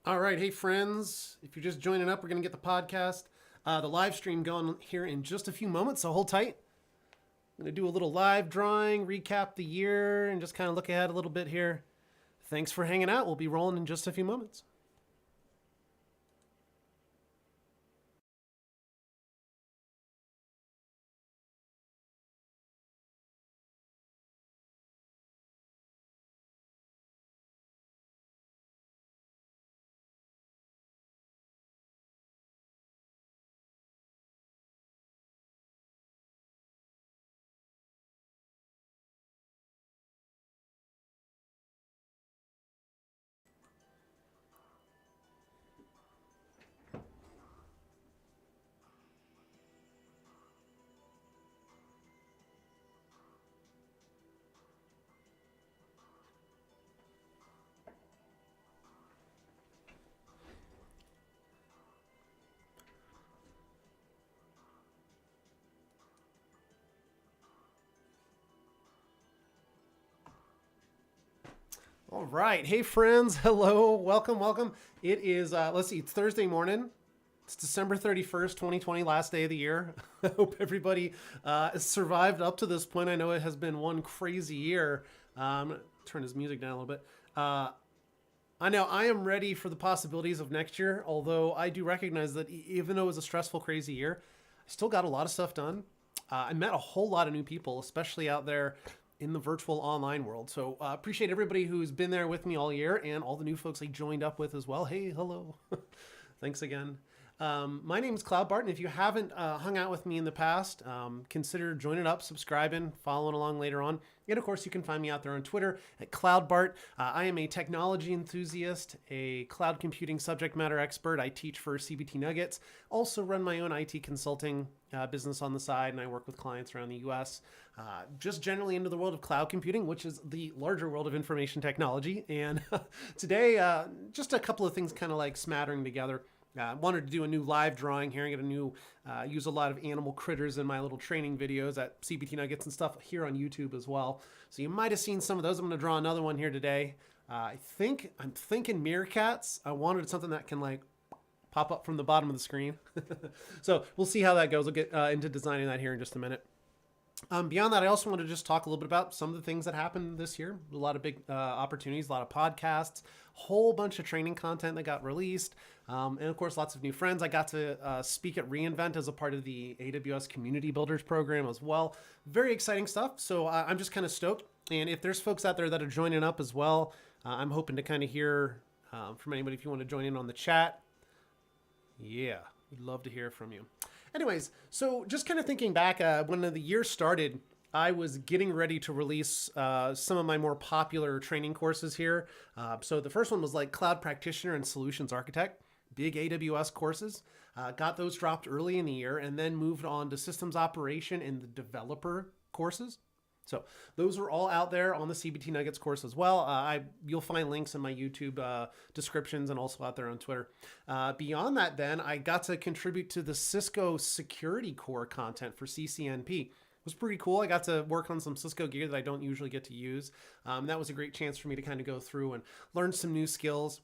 All right, hey friends. If you're just joining up, we're going to get the podcast, the live stream going here in just a few moments, so hold tight. I'm going to do a little live drawing, recap the year, and just kind of look ahead a little bit here. Thanks for hanging out. We'll be rolling in just a few moments. All right, hey friends. Hello, welcome. It is, let's see, it's Thursday morning. It's December 31st, 2020, last day of the year. I hope everybody survived up to this point. I know it has been one crazy year. I'm going to turn his music down a little bit. I know I am ready for the possibilities of next year, although I do recognize that even though it was a stressful, crazy year, I still got a lot of stuff done. I met a whole lot of new people, especially out there in the virtual online world. So appreciate everybody who's been there with me all year and all the new folks I joined up with as well. Hey, hello. Thanks again. My name is CloudBart, and if you haven't hung out with me in the past, consider joining up, subscribing, following along later on. And of course, you can find me out there on Twitter at CloudBart. I am a technology enthusiast, a cloud computing subject matter expert. I teach for CBT Nuggets, also run my own IT consulting business on the side, and I work with clients around the US. Just generally into the world of cloud computing, which is the larger world of information technology. And today, just a couple of things kind of like smattering together. Wanted to do a new live drawing here. I'm going to use a lot of animal critters in my little training videos at CBT Nuggets and stuff here on YouTube as well. So you might have seen some of those. I'm going to draw another one here today. I'm thinking meerkats. I wanted something that can like pop up from the bottom of the screen. So we'll see how that goes. We'll get into designing that here in just a minute. Beyond that, I also want to just talk a little bit about some of the things that happened this year. A lot of big opportunities, a lot of podcasts, whole bunch of training content that got released, and of course, lots of new friends. I got to speak at reInvent as a part of the AWS Community Builders program as well. Very exciting stuff. So I'm just kind of stoked. And if there's folks out there that are joining up as well, I'm hoping to kind of hear from anybody if you want to join in on the chat. Yeah, we'd love to hear from you. Anyways, so just kind of thinking back, when the year started, I was getting ready to release some of my more popular training courses here. So the first one was like Cloud Practitioner and Solutions Architect, big AWS courses. Got those dropped early in the year and then moved on to Systems Operation and the Developer courses. So those are all out there on the CBT Nuggets course as well. You'll find links in my YouTube descriptions and also out there on Twitter. Beyond that, then, I got to contribute to the Cisco Security Core content for CCNP. It was pretty cool. I got to work on some Cisco gear that I don't usually get to use. That was a great chance for me to kind of go through and learn some new skills.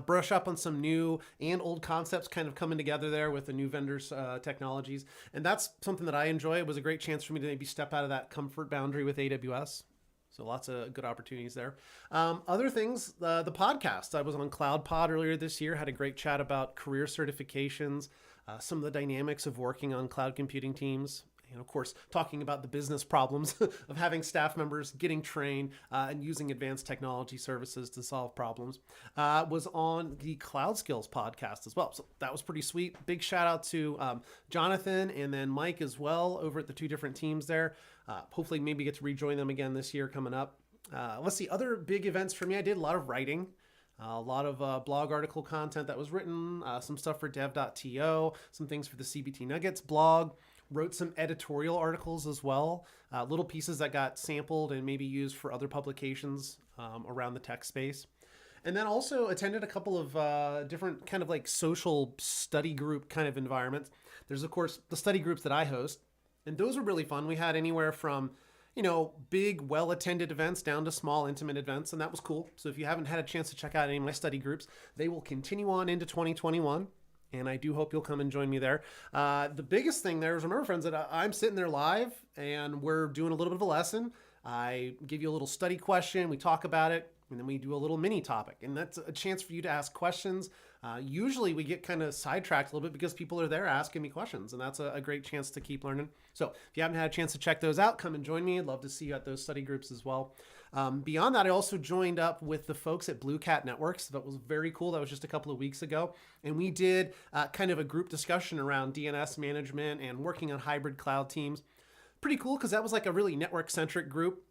Brush up on some new and old concepts kind of coming together there with the new vendors' technologies. And that's something that I enjoy. It was a great chance for me to maybe step out of that comfort boundary with AWS. So lots of good opportunities there. Other things, the podcast. I was on CloudPod earlier this year, had a great chat about career certifications, some of the dynamics of working on cloud computing teams. And of course, talking about the business problems of having staff members getting trained and using advanced technology services to solve problems, was on the Cloud Skills podcast as well. So that was pretty sweet. Big shout out to Jonathan and then Mike as well over at the two different teams there. Hopefully maybe get to rejoin them again this year coming up. Let's see, other big events for me. I did a lot of writing. A lot of blog article content that was written, some stuff for dev.to, some things for the CBT Nuggets blog. Wrote some editorial articles as well, little pieces that got sampled and maybe used for other publications around the tech space. And then also attended a couple of different kind of like social study group kind of environments. There's, of course, the study groups that I host, and those were really fun. We had anywhere from big, well-attended events down to small, intimate events, and that was cool. So if you haven't had a chance to check out any of my study groups, they will continue on into 2021. And I do hope you'll come and join me there. The biggest thing there is, remember, friends, that I'm sitting there live and we're doing a little bit of a lesson. I give you a little study question, we talk about it, and then we do a little mini topic. And that's a chance for you to ask questions. Usually we get kind of sidetracked a little bit because people are there asking me questions, and that's a great chance to keep learning. So if you haven't had a chance to check those out, come and join me. I'd love to see you at those study groups as well. Beyond that, I also joined up with the folks at Blue Cat Networks. That was very cool. That was just a couple of weeks ago. And we did kind of a group discussion around DNS management and working on hybrid cloud teams. Pretty cool, because that was like a really network-centric group.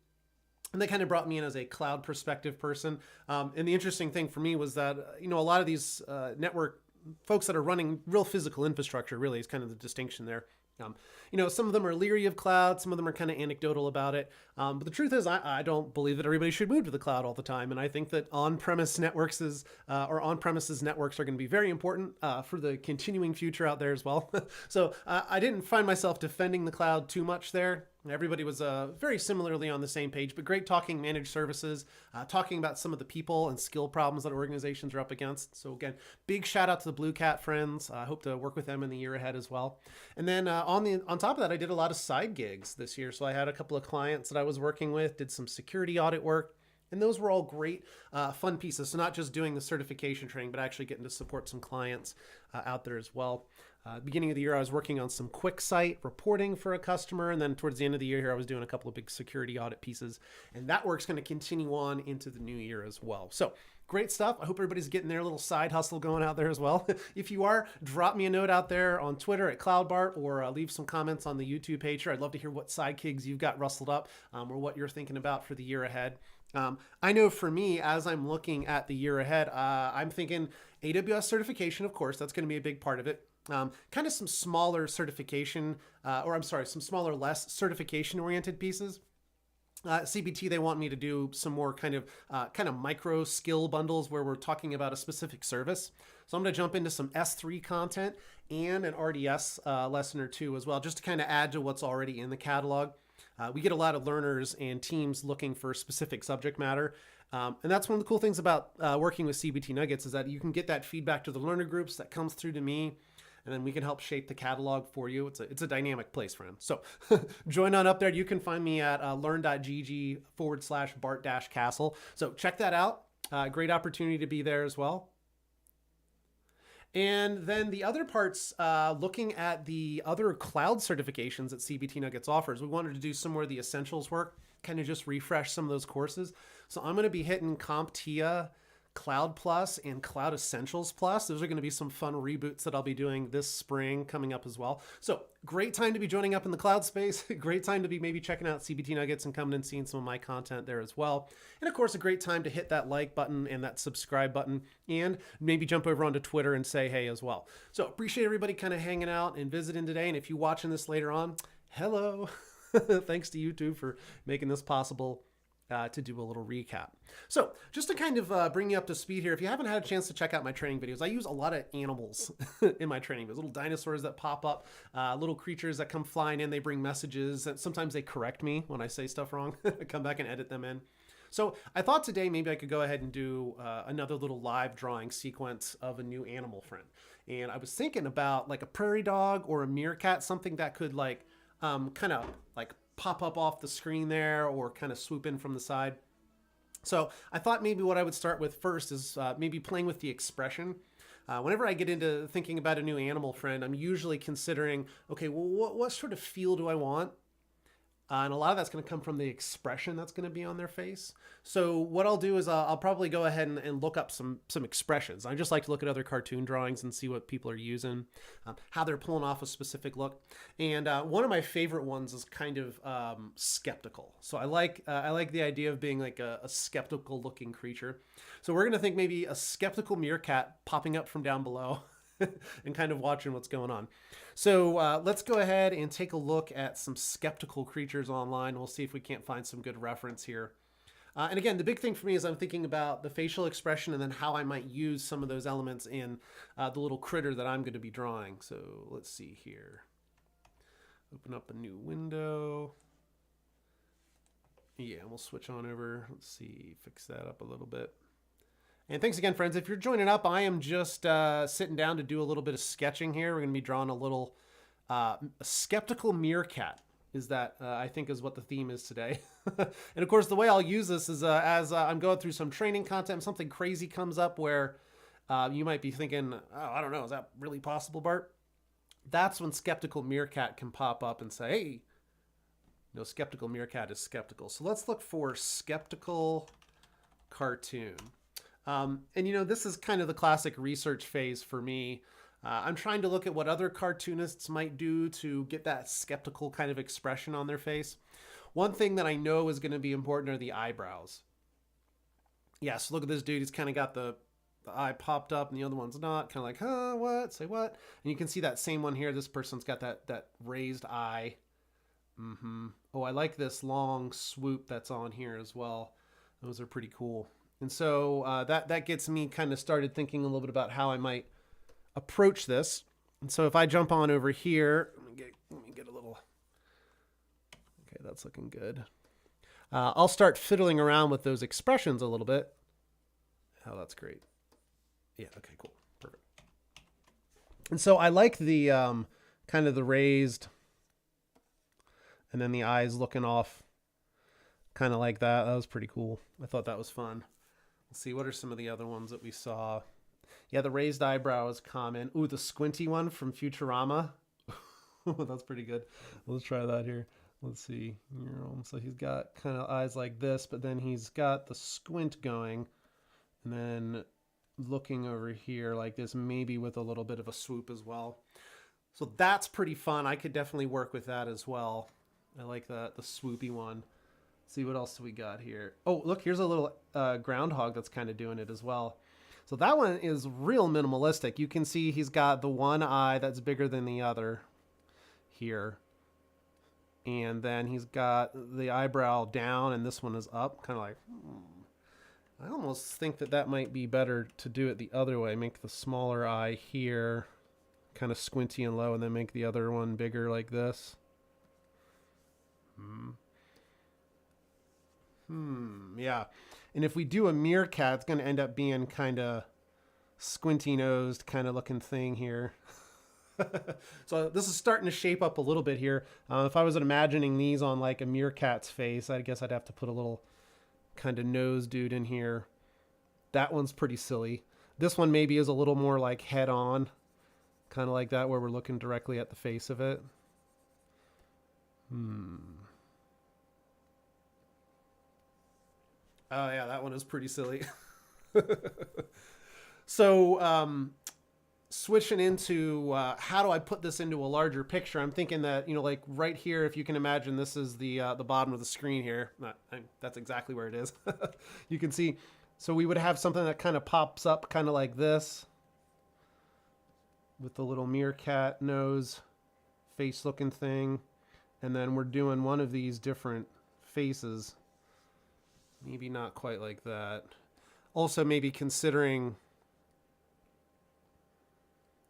And they kind of brought me in as a cloud perspective person. And the interesting thing for me was that, a lot of these network folks that are running real physical infrastructure really is kind of the distinction there. Some of them are leery of cloud, some of them are kind of anecdotal about it. But the truth is, I don't believe that everybody should move to the cloud all the time. And I think that on-premise networks on-premises networks are going to be very important for the continuing future out there as well. So I didn't find myself defending the cloud too much there. Everybody was very similarly on the same page, but great talking managed services, talking about some of the people and skill problems that organizations are up against. So again, big shout out to the Blue Cat friends. I hope to work with them in the year ahead as well. And then on top of that, I did a lot of side gigs this year. So I had a couple of clients that I was working with, did some security audit work. And those were all great, fun pieces. So not just doing the certification training, but actually getting to support some clients out there as well. Beginning of the year, I was working on some QuickSight reporting for a customer. And then towards the end of the year here, I was doing a couple of big security audit pieces. And that work's going to continue on into the new year as well. So great stuff. I hope everybody's getting their little side hustle going out there as well. If you are, drop me a note out there on Twitter at CloudBart, or leave some comments on the YouTube page here. I'd love to hear what side gigs you've got rustled up, or what you're thinking about for the year ahead. I know for me, as I'm looking at the year ahead, I'm thinking AWS certification, of course, that's going to be a big part of it. Kind of some smaller certification, some smaller, less certification-oriented pieces. CBT, they want me to do some more kind of micro skill bundles where we're talking about a specific service. So I'm going to jump into some S3 content and an RDS lesson or two as well, just to kind of add to what's already in the catalog. We get a lot of learners and teams looking for specific subject matter. And that's one of the cool things about working with CBT Nuggets, is that you can get that feedback to the learner groups that comes through to me, and then we can help shape the catalog for you. It's a dynamic place, friend. So join on up there. You can find me at learn.gg/Bart-Castle. So check that out. Great opportunity to be there as well. And then the other parts, looking at the other cloud certifications that CBT Nuggets offers, we wanted to do some more of the essentials work, kind of just refresh some of those courses. So I'm going to be hitting CompTIA Cloud Plus and Cloud Essentials Plus. Those are going to be some fun reboots that I'll be doing this spring coming up as well. So great time to be joining up in the cloud space. Great time to be maybe checking out CBT Nuggets and coming and seeing some of my content there as well. And of course, a great time to hit that like button and that subscribe button, and maybe jump over onto Twitter and say hey as well. So appreciate everybody kind of hanging out and visiting today. And if you're watching this later on, hello. Thanks to YouTube for making this possible. To do a little recap. So just to kind of bring you up to speed here, if you haven't had a chance to check out my training videos, I use a lot of animals in my training videos, little dinosaurs that pop up, little creatures that come flying in, they bring messages, and sometimes they correct me when I say stuff wrong. I come back and edit them in. So I thought today maybe I could go ahead and do another little live drawing sequence of a new animal friend. And I was thinking about like a prairie dog or a meerkat, something that could like kind of like pop up off the screen there or kind of swoop in from the side. So I thought maybe what I would start with first is maybe playing with the expression. Whenever I get into thinking about a new animal friend, I'm usually considering, okay, well, what sort of feel do I want? And a lot of that's going to come from the expression that's going to be on their face. So what I'll do is I'll probably go ahead and look up some expressions. I just like to look at other cartoon drawings and see what people are using, how they're pulling off a specific look. And one of my favorite ones is kind of skeptical. So I like the idea of being like a skeptical looking creature. So we're going to think maybe a skeptical meerkat popping up from down below. And kind of watching what's going on. So let's go ahead and take a look at some skeptical creatures online. We'll see if we can't find some good reference here. And again, the big thing for me is I'm thinking about the facial expression and then how I might use some of those elements in the little critter that I'm going to be drawing. So let's see here. Open up a new window. Yeah, we'll switch on over. Let's see, fix that up a little bit. And thanks again, friends. If you're joining up, I am just sitting down to do a little bit of sketching here. We're going to be drawing a little a skeptical meerkat. Is that, I think, is what the theme is today. And of course, the way I'll use this is as I'm going through some training content, something crazy comes up where you might be thinking, oh, I don't know, is that really possible, Bart? That's when skeptical meerkat can pop up and say, hey, no, skeptical meerkat is skeptical. So let's look for skeptical cartoon. And this is kind of the classic research phase for me. I'm trying to look at what other cartoonists might do to get that skeptical kind of expression on their face. One thing that I know is going to be important are the eyebrows. Yes, look at this dude. He's kind of got the eye popped up and the other one's not. Kind of like, huh, what? Say what? And you can see that same one here. This person's got that raised eye. Oh, I like this long swoop that's on here as well. Those are pretty cool. And so that gets me kind of started thinking a little bit about how I might approach this. And so if I jump on over here, let me get a little, okay, that's looking good. I'll start fiddling around with those expressions a little bit. Oh, that's great. Yeah, okay, cool. Perfect. And so I like the kind of the raised and then the eyes looking off kind of like that. That was pretty cool. I thought that was fun. Let's see, what are some of the other ones that we saw? Yeah, the raised eyebrow is common. Ooh, the squinty one from Futurama. That's pretty good. Let's try that here. Let's see. So he's got kind of eyes like this, but then he's got the squint going. And then looking over here like this, maybe with a little bit of a swoop as well. So that's pretty fun. I could definitely work with that as well. I like the swoopy one. Let's see what else we got here. Oh, look, here's a little groundhog that's kind of doing it as well. So that one is real minimalistic. You can see he's got the one eye that's bigger than the other here. And then he's got the eyebrow down and this one is up. Kind of like, I almost think that might be better to do it the other way. Make the smaller eye here kind of squinty and low and then make the other one bigger like this. Yeah. And if we do a meerkat, it's going to end up being kind of squinty-nosed kind of looking thing here. So this is starting to shape up a little bit here. If I was imagining these on like a meerkat's face, I guess I'd have to put a little kind of nose dude in here. That one's pretty silly. This one maybe is a little more like head on, kind of like that, where we're looking directly at the face of it. Oh yeah, that one is pretty silly. So switching into how do I put this into a larger picture? I'm thinking that, like right here, if you can imagine, this is the bottom of the screen here. That's exactly where it is. You can see. So we would have something that kind of pops up kind of like this with the little meerkat nose face looking thing. And then we're doing one of these different faces. Maybe not quite like that. Also maybe considering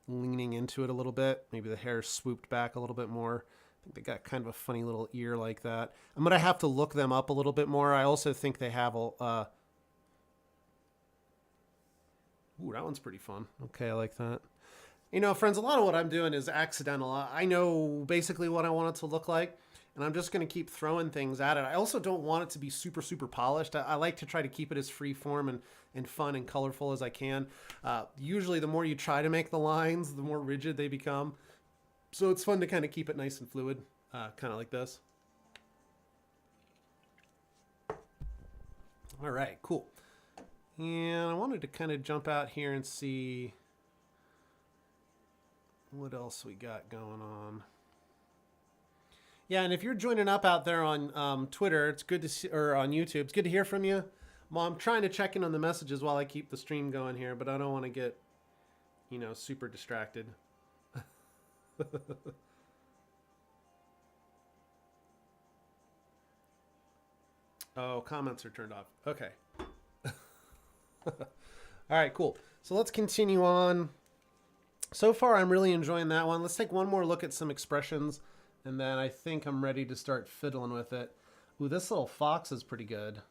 leaning into it a little bit. Maybe the hair swooped back a little bit more. I think they got kind of a funny little ear like that. I'm going to have to look them up a little bit more. I also think they have a... Ooh, that one's pretty fun. Okay, I like that. Friends, a lot of what I'm doing is accidental. I know basically what I want it to look like, and I'm just going to keep throwing things at it. I also don't want it to be super, super polished. I like to try to keep it as free form and fun and colorful as I can. Usually the more you try to make the lines, the more rigid they become. So it's fun to kind of keep it nice and fluid, kind of like this. All right, cool. And I wanted to kind of jump out here and see what else we got going on. Yeah, and if you're joining up out there on Twitter, it's good to see, or on YouTube, it's good to hear from you. I'm trying to check in on the messages while I keep the stream going here, but I don't want to get, super distracted. Oh, comments are turned off. Okay. All right, cool. So let's continue on. So far, I'm really enjoying that one. Let's take one more look at some expressions, and then I think I'm ready to start fiddling with it. Ooh, this little fox is pretty good.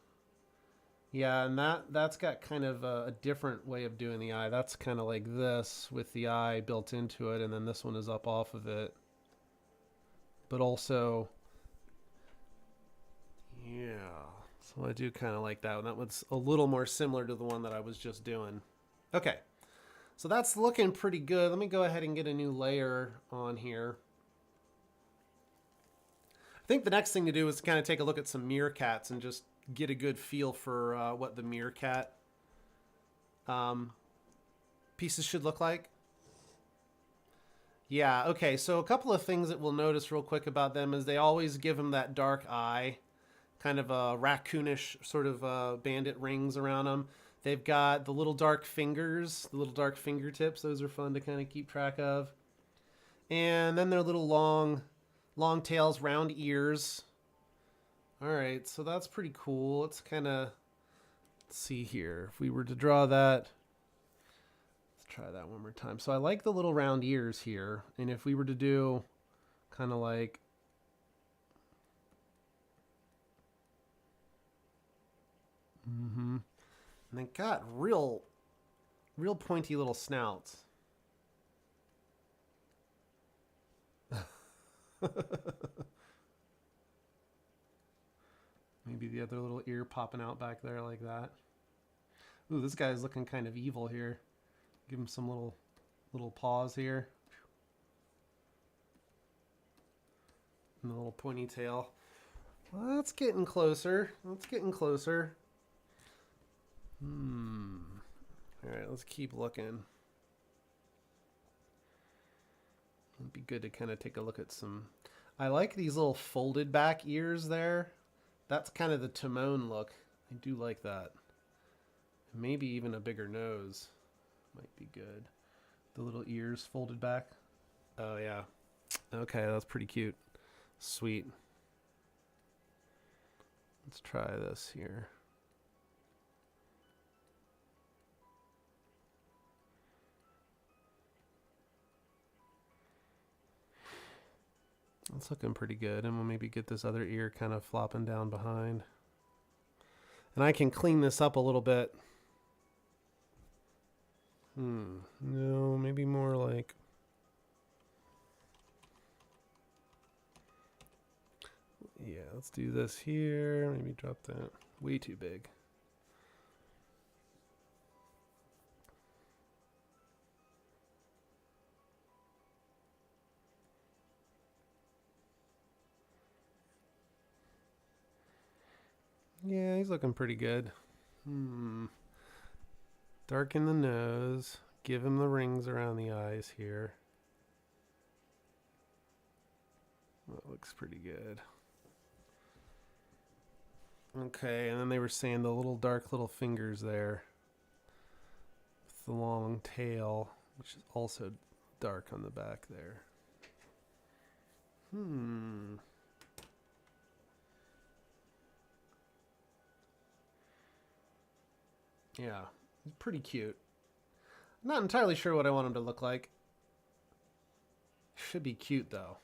Yeah, and that's got kind of a different way of doing the eye. That's kind of like this with the eye built into it, and then this one is up off of it. But also, yeah, so I do kind of like that one. That one's a little more similar to the one that I was just doing. Okay, so that's looking pretty good. Let me go ahead and get a new layer on here. I think the next thing to do is to kind of take a look at some meerkats and just get a good feel for what the meerkat pieces should look like. Yeah, okay, so a couple of things that we'll notice real quick about them is they always give them that dark eye, kind of a raccoonish sort of bandit rings around them. They've got the little dark fingers, the little dark fingertips. Those are fun to kind of keep track of. And then their little long tails, round ears. All right, so that's pretty cool. Let's kind of see here. If we were to draw that, let's try that one more time. So I like the little round ears here. And if we were to do kind of like, and they got real pointy little snouts. Maybe the other little ear popping out back there like that. Ooh, this guy's looking kind of evil here. Give him some little paws here. And a little pointy tail. Well, that's getting closer. That's getting closer. Alright, let's keep looking. It'd be good to kind of take a look at some... I like these little folded back ears there. That's kind of the Timon look. I do like that. Maybe even a bigger nose might be good. The little ears folded back. Oh yeah. Okay, that's pretty cute. Sweet. Let's try this here. It's looking pretty good. And we'll maybe get this other ear kind of flopping down behind. And I can clean this up a little bit. No, maybe more like... Yeah, let's do this here. Maybe drop that. Way too big. Yeah, he's looking pretty good. Darken the nose. Give him the rings around the eyes here. That looks pretty good. Okay, and then they were saying the little dark little fingers there. With the long tail, which is also dark on the back there. Yeah, he's pretty cute. I'm not entirely sure what I want him to look like. Should be cute, though.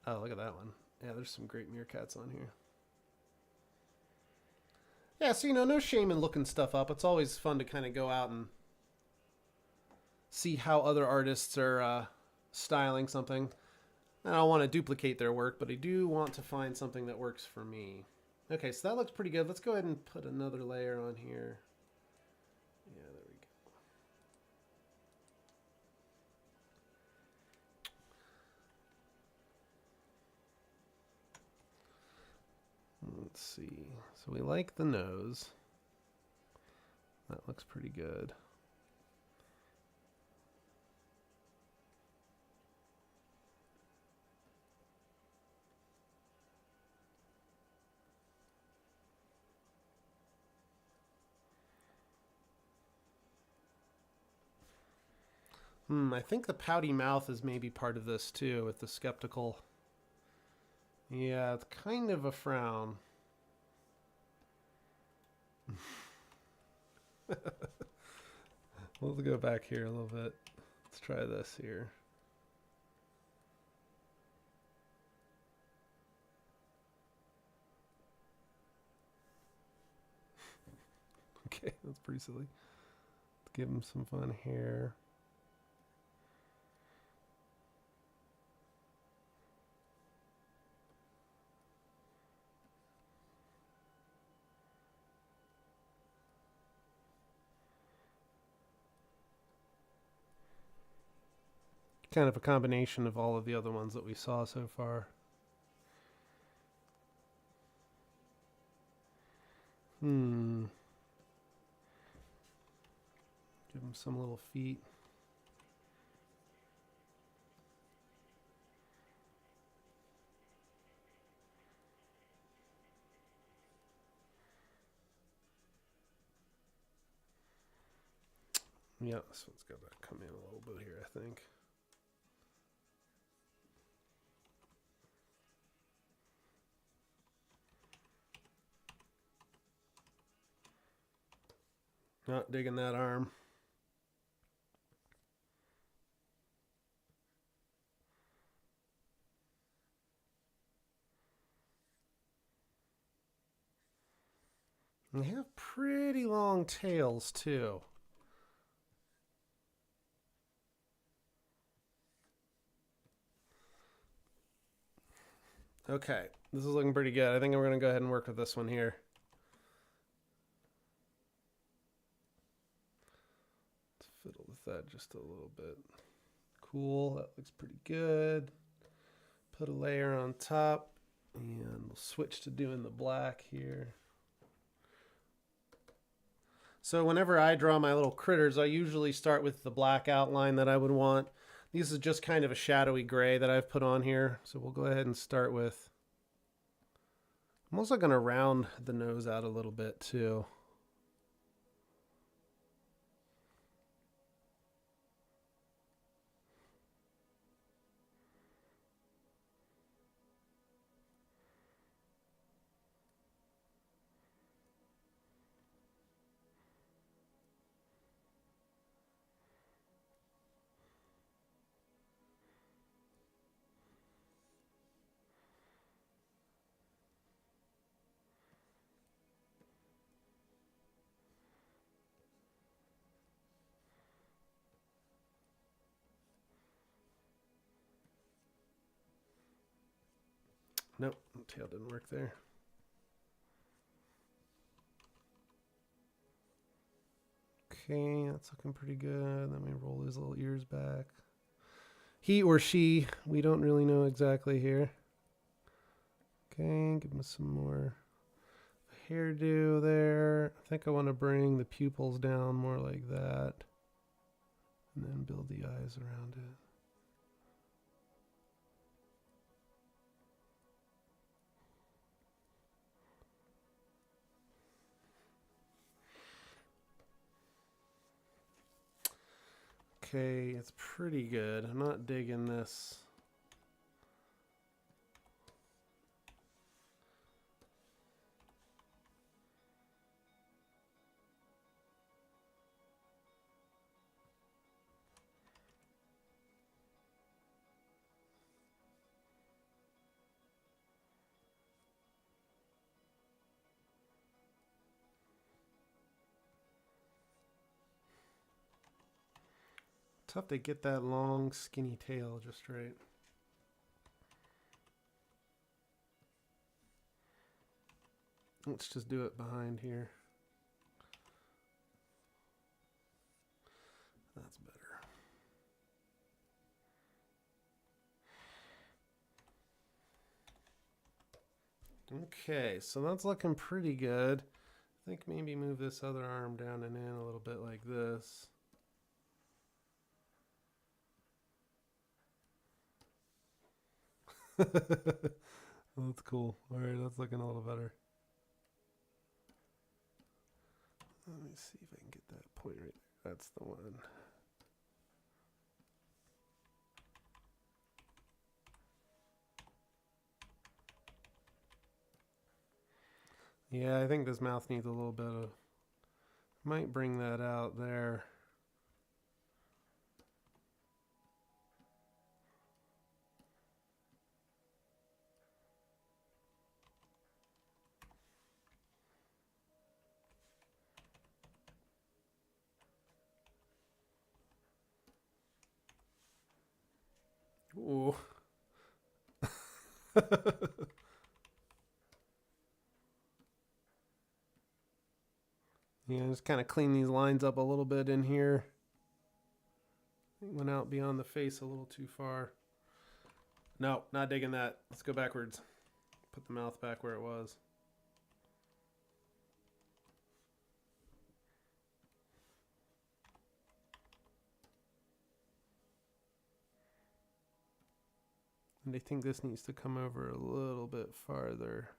Oh, look at that one. Yeah, there's some great meerkats on here. Yeah, so, no shame in looking stuff up. It's always fun to kind of go out and see how other artists are styling something. I don't want to duplicate their work, but I do want to find something that works for me. Okay, so that looks pretty good. Let's go ahead and put another layer on here. Yeah, there we go. Let's see. So we like the nose. That looks pretty good. I think the pouty mouth is maybe part of this too, with the skeptical. Yeah, it's kind of a frown. Let's go back here a little bit. Let's try this here. Okay, that's pretty silly. Let's give him some fun hair. Kind of a combination of all of the other ones that we saw so far. Give him some little feet. Yeah, this one's got to come in a little bit here, I think. Not digging that arm. And they have pretty long tails, too. Okay, this is looking pretty good. I think we're going to go ahead and work with this one here. Let's fiddle with that just a little bit. Cool, that looks pretty good. Put a layer on top, and we'll switch to doing the black here. So whenever I draw my little critters, I usually start with the black outline that I would want. This is just kind of a shadowy gray that I've put on here. So we'll go ahead and start with... I'm also going to round the nose out a little bit too. Nope, the tail didn't work there. Okay, that's looking pretty good. Then we roll his little ears back. He or she, we don't really know exactly here. Okay, give him some more hairdo there. I think I want to bring the pupils down more like that. And then build the eyes around it. Okay, it's pretty good. I'm not digging this. Tough to get that long, skinny tail just right. Let's just do it behind here. That's better. Okay, so that's looking pretty good. I think maybe move this other arm down and in a little bit like this. That's cool. All right, that's looking a little better. Let me see if I can get that point right there. That's the one. Yeah, I think this mouth needs a little bit of... Might bring that out there. Ooh. Yeah, just kind of clean these lines up a little bit in here. Went out beyond the face a little too far. No, not digging that. Let's go backwards. Put the mouth back where it was. And I think this needs to come over a little bit farther.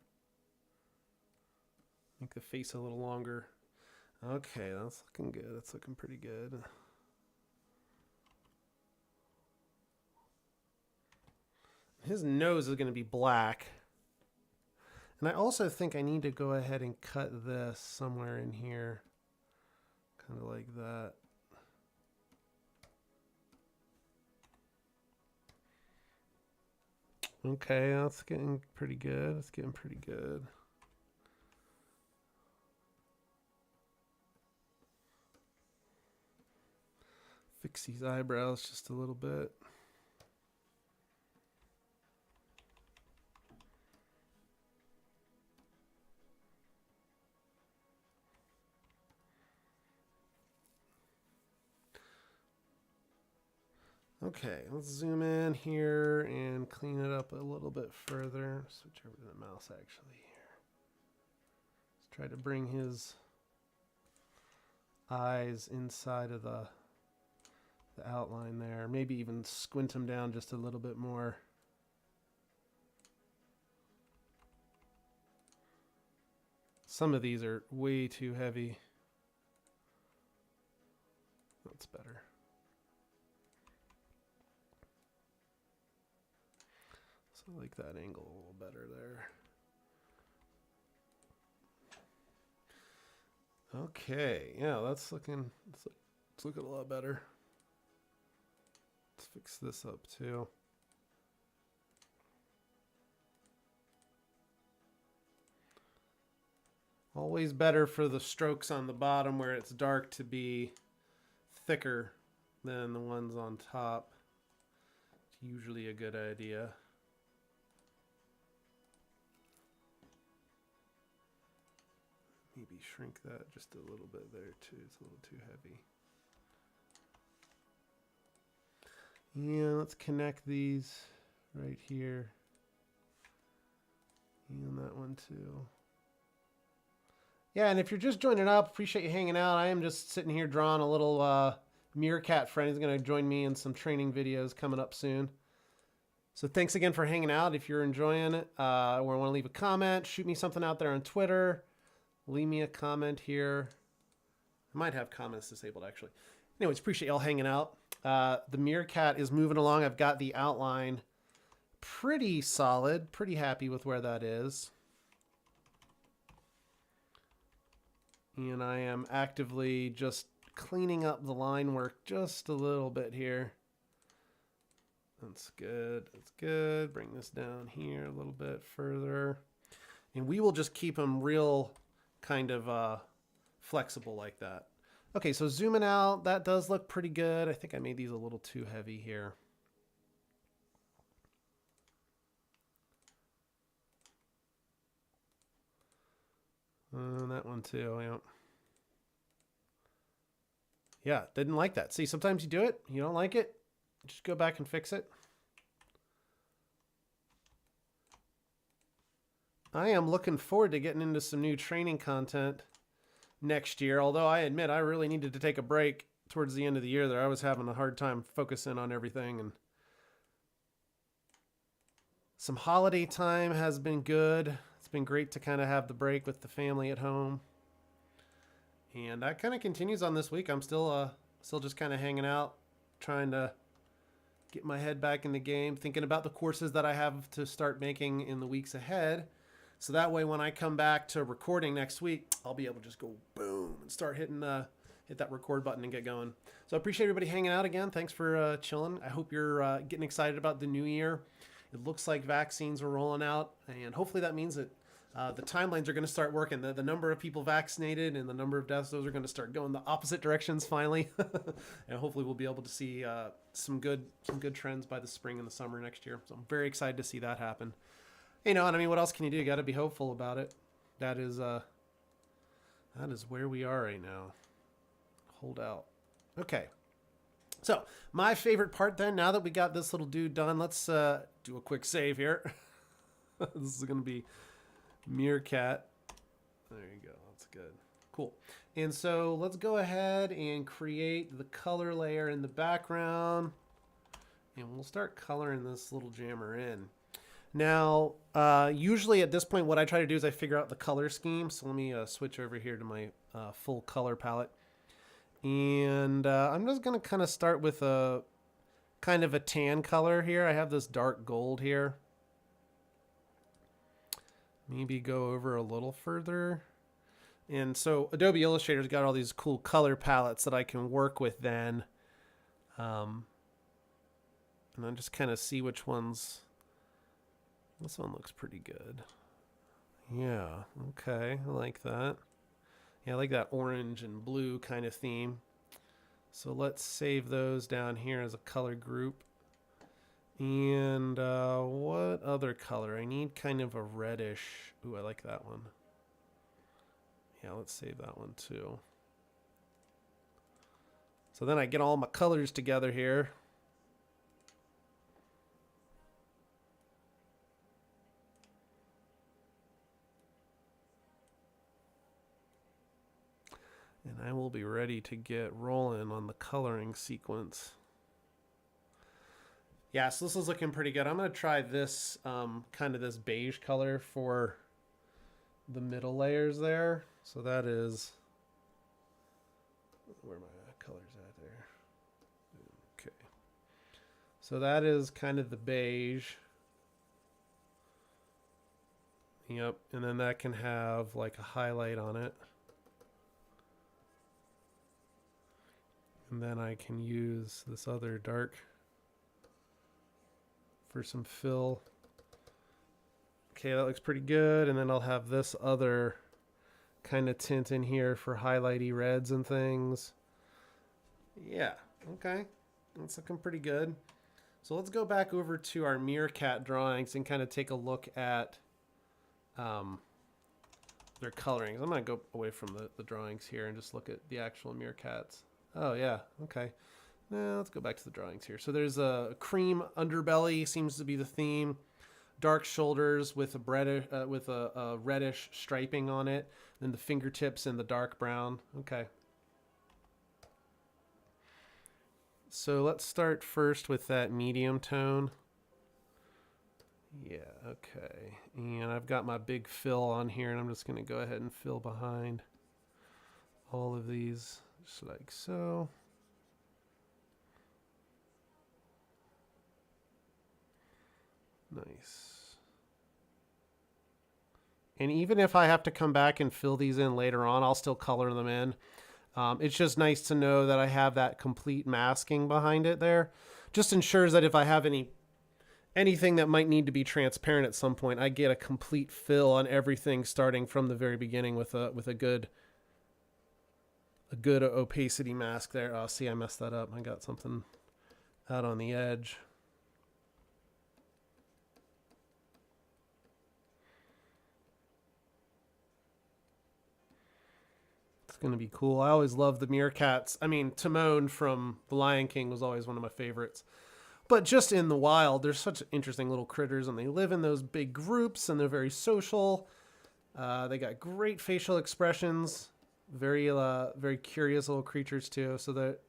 Make the face a little longer. Okay, that's looking good. That's looking pretty good. His nose is going to be black. And I also think I need to go ahead and cut this somewhere in here. Kind of like that. Okay, that's getting pretty good. It's getting pretty good. Fix these eyebrows just a little bit. Okay, let's zoom in here and clean it up a little bit further. Switch over to the mouse actually here. Let's try to bring his eyes inside of the outline there. Maybe even squint him down just a little bit more. Some of these are way too heavy. That's better. So I like that angle a little better there. Okay, yeah, that's looking it's looking a lot better. Let's fix this up too. Always better for the strokes on the bottom where it's dark to be thicker than the ones on top. It's usually a good idea. Maybe shrink that just a little bit there too. It's a little too heavy. Yeah, let's connect these right here. And that one too. Yeah, and if you're just joining up, appreciate you hanging out. I am just sitting here drawing a little Meerkat friend. He's going to join me in some training videos coming up soon. So thanks again for hanging out. If you're enjoying it or want to leave a comment, shoot me something out there on Twitter. Leave me a comment here. I might have comments disabled, actually. Anyways, appreciate y'all hanging out. The Meerkat is moving along. I've got the outline pretty solid. Pretty happy with where that is. And I am actively just cleaning up the line work just a little bit here. That's good. That's good. Bring this down here a little bit further. And we will just keep them real kind of flexible like that. Okay, so zooming out, that does look pretty good. I think I made these a little too heavy here. That one too, yeah. Yeah, didn't like that. See, sometimes you do it, you don't like it, just go back and fix it. I am looking forward to getting into some new training content next year, although I admit I really needed to take a break towards the end of the year there. I was having a hard time focusing on everything, and some holiday time has been good. It's been great to kind of have the break with the family at home. And that kind of continues on this week. I'm still just kind of hanging out, trying to get my head back in the game, thinking about the courses that I have to start making in the weeks ahead. So that way, when I come back to recording next week, I'll be able to just go boom and start hit that record button and get going. So I appreciate everybody hanging out again. Thanks for chilling. I hope you're getting excited about the new year. It looks like vaccines are rolling out, and hopefully that means that the timelines are going to start working. The number of people vaccinated and the number of deaths, those are going to start going the opposite directions finally. And hopefully we'll be able to see some good trends by the spring and the summer next year. So I'm very excited to see that happen. You know, and I mean, what else can you do? You got to be hopeful about it. That is where we are right now. Hold out. Okay. So my favorite part then, now that we got this little dude done, let's do a quick save here. This is going to be Meerkat. There you go. That's good. Cool. And so let's go ahead and create the color layer in the background. And we'll start coloring this little jammer in. Now, usually at this point, what I try to do is I figure out the color scheme. So let me switch over here to my full color palette. And I'm just going to kind of start with a kind of a tan color here. I have this dark gold here. Maybe go over a little further. And so Adobe Illustrator's got all these cool color palettes that I can work with then. And I just kind of see which ones. This one looks pretty good. Yeah, okay, I like that. Yeah, I like that orange and blue kind of theme. So let's save those down here as a color group. And what other color? I need kind of a reddish. Ooh, I like that one. Yeah, let's save that one too. So then I get all my colors together here. And I will be ready to get rolling on the coloring sequence. Yeah, so this is looking pretty good. I'm going to try this kind of this beige color for the middle layers there. So that is, where are my colors at there? Okay. So that is kind of the beige. Yep, and then that can have like a highlight on it. And then I can use this other dark for some fill. Okay, that looks pretty good. And then I'll have this other kind of tint in here for highlighty reds and things. Yeah, okay. That's looking pretty good. So let's go back over to our Meerkat drawings and kind of take a look at their colorings. I'm going to go away from the drawings here and just look at the actual Meerkats. Oh, yeah. Okay. Now let's go back to the drawings here. So there's a cream underbelly, seems to be the theme. Dark shoulders with a reddish striping on it. Then the fingertips in the dark brown. Okay. So let's start first with that medium tone. Yeah, okay. And I've got my big fill on here, and I'm just going to go ahead and fill behind all of these. Just like so. Nice. And even if I have to come back and fill these in later on, I'll still color them in. It's just nice to know that I have that complete masking behind it there. Just ensures that if I have anything that might need to be transparent at some point, I get a complete fill on everything starting from the very beginning with a good opacity mask there. Oh, see, I messed that up. I got something out on the edge. It's going to be cool. I always love the Meerkats. I mean, Timon from The Lion King was always one of my favorites. But just in the wild, they're such interesting little critters, and they live in those big groups, and they're very social. They got great facial expressions. Very curious little creatures too. So that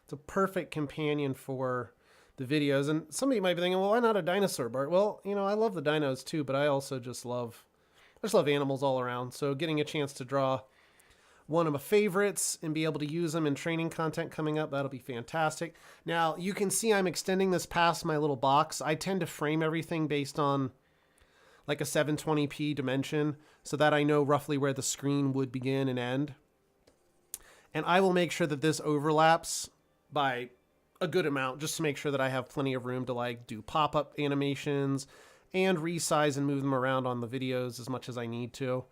it's a perfect companion for the videos. And somebody might be thinking, well, why not a dinosaur, Bart? Well, you know, I love the dinos too, but I also just love animals all around. So getting a chance to draw one of my favorites and be able to use them in training content coming up, that'll be fantastic. Now you can see I'm extending this past my little box. I tend to frame everything based on like a 720p dimension so that I know roughly where the screen would begin and end. And I will make sure that this overlaps by a good amount just to make sure that I have plenty of room to like do pop-up animations and resize and move them around on the videos as much as I need to.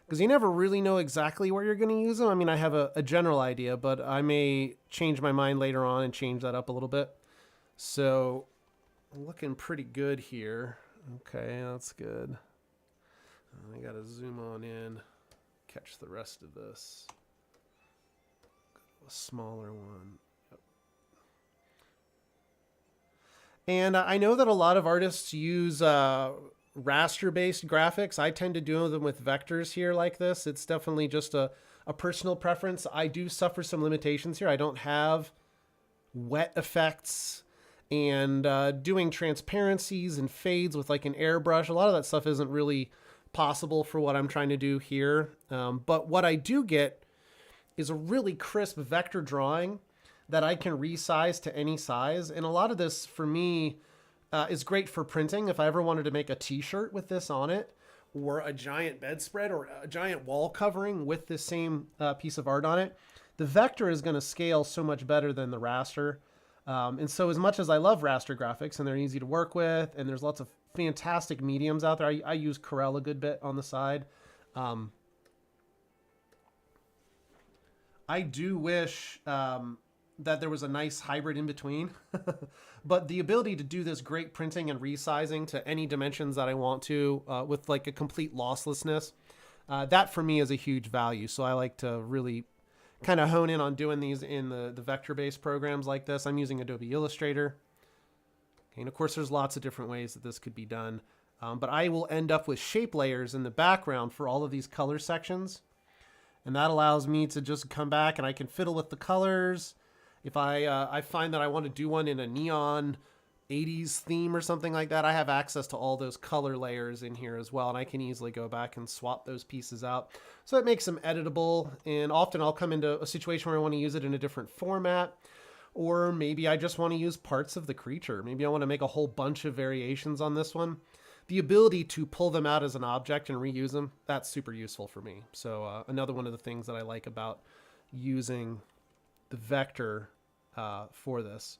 Because you never really know exactly where you're going to use them. I mean, I have a general idea, but I may change my mind later on and change that up a little bit. So, looking pretty good here. Okay, that's good. I got to zoom on in, catch the rest of this. A smaller one. Yep. And I know that a lot of artists use raster-based graphics. I tend to do them with vectors here like this. It's definitely just a personal preference. I do suffer some limitations here. I don't have wet effects, and doing transparencies and fades with like an airbrush. A lot of that stuff isn't really possible for what I'm trying to do here. But what I do get is a really crisp vector drawing that I can resize to any size. And a lot of this for me is great for printing. If I ever wanted to make a t-shirt with this on it, or a giant bedspread, or a giant wall covering with this same piece of art on it, the vector is going to scale so much better than the raster. And so as much as I love raster graphics and they're easy to work with, and there's lots of fantastic mediums out there, I use Corel a good bit on the side. I do wish that there was a nice hybrid in between. But the ability to do this great printing and resizing to any dimensions that I want to with like a complete losslessness, that for me is a huge value. So I like to really kind of hone in on doing these in the vector-based programs like this. I'm using Adobe Illustrator. Okay, and of course, there's lots of different ways that this could be done. But I will end up with shape layers in the background for all of these color sections. And that allows me to just come back and I can fiddle with the colors. If I find that I want to do one in a neon 80s theme or something like that, I have access to all those color layers in here as well. And I can easily go back and swap those pieces out. So it makes them editable. And often I'll come into a situation where I want to use it in a different format. Or maybe I just want to use parts of the creature. Maybe I want to make a whole bunch of variations on this one. The ability to pull them out as an object and reuse them, that's super useful for me. So another one of the things that I like about using the vector for this.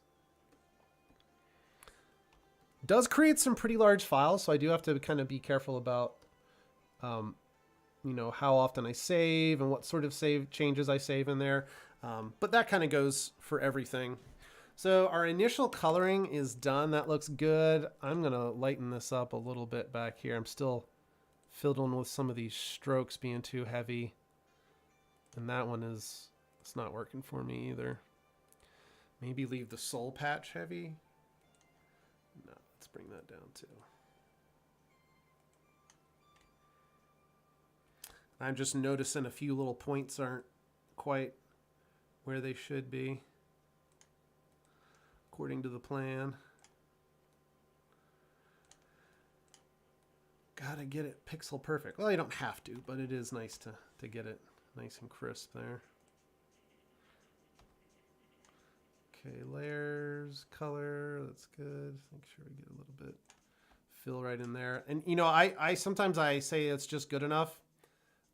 Does create some pretty large files, so I do have to kind of be careful about you know, how often I save and what sort of save changes I save in there. But that kind of goes for everything. So our initial coloring is done. That looks good. I'm going to lighten this up a little bit back here. I'm still fiddling with some of these strokes being too heavy. And that one is, it's not working for me either. Maybe leave the soul patch heavy. No, let's bring that down too. I'm just noticing a few little points aren't quite where they should be, according to the plan. Gotta get it pixel perfect. Well, you don't have to, but it is nice to get it nice and crisp there. Okay, layers, color, that's good. Make sure we get a little bit fill right in there. And you know, I sometimes I say it's just good enough,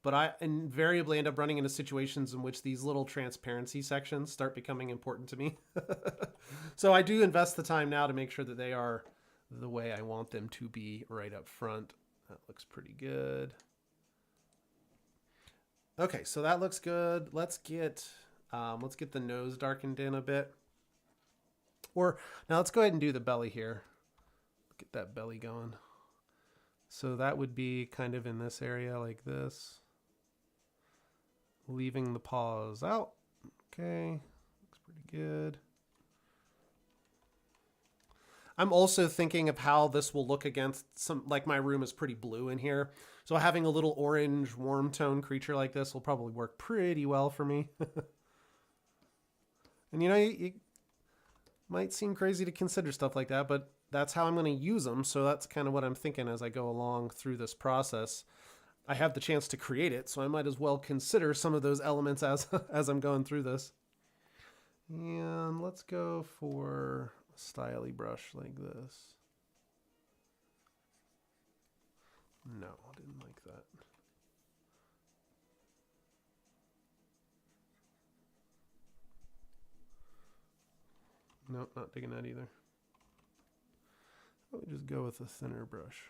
but I invariably end up running into situations in which these little transparency sections start becoming important to me. So I do invest the time now to make sure that they are the way I want them to be right up front. That looks pretty good. Okay, so that looks good. Let's get the nose darkened in a bit. Or now let's go ahead and do the belly here. Get that belly going. So that would be kind of in this area like this. Leaving the paws out. Okay, looks pretty good. I'm also thinking of how this will look against some, like my room is pretty blue in here. So having a little orange warm tone creature like this will probably work pretty well for me. And you know, you might seem crazy to consider stuff like that, but that's how I'm going to use them. So that's kind of what I'm thinking as I go along through this process. I have the chance to create it, so I might as well consider some of those elements as I'm going through this. And let's go for a styly brush like this. No, I didn't like that. Nope, not digging that either. Probably just go with a thinner brush.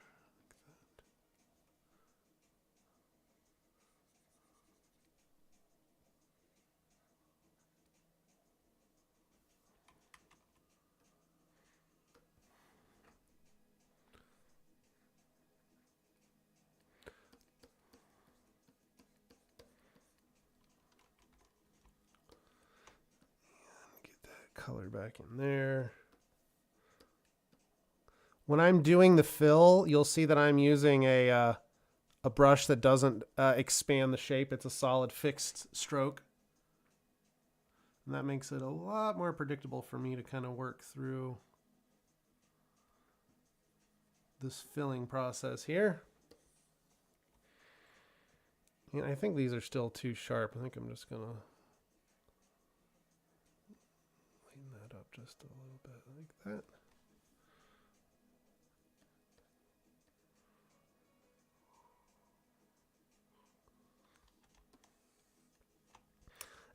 Color back in there. When I'm doing the fill, you'll see that I'm using a brush that doesn't expand the shape. It's a solid fixed stroke. And that makes it a lot more predictable for me to kind of work through this filling process here. And I think these are still too sharp. I think I'm just gonna up just a little bit like that.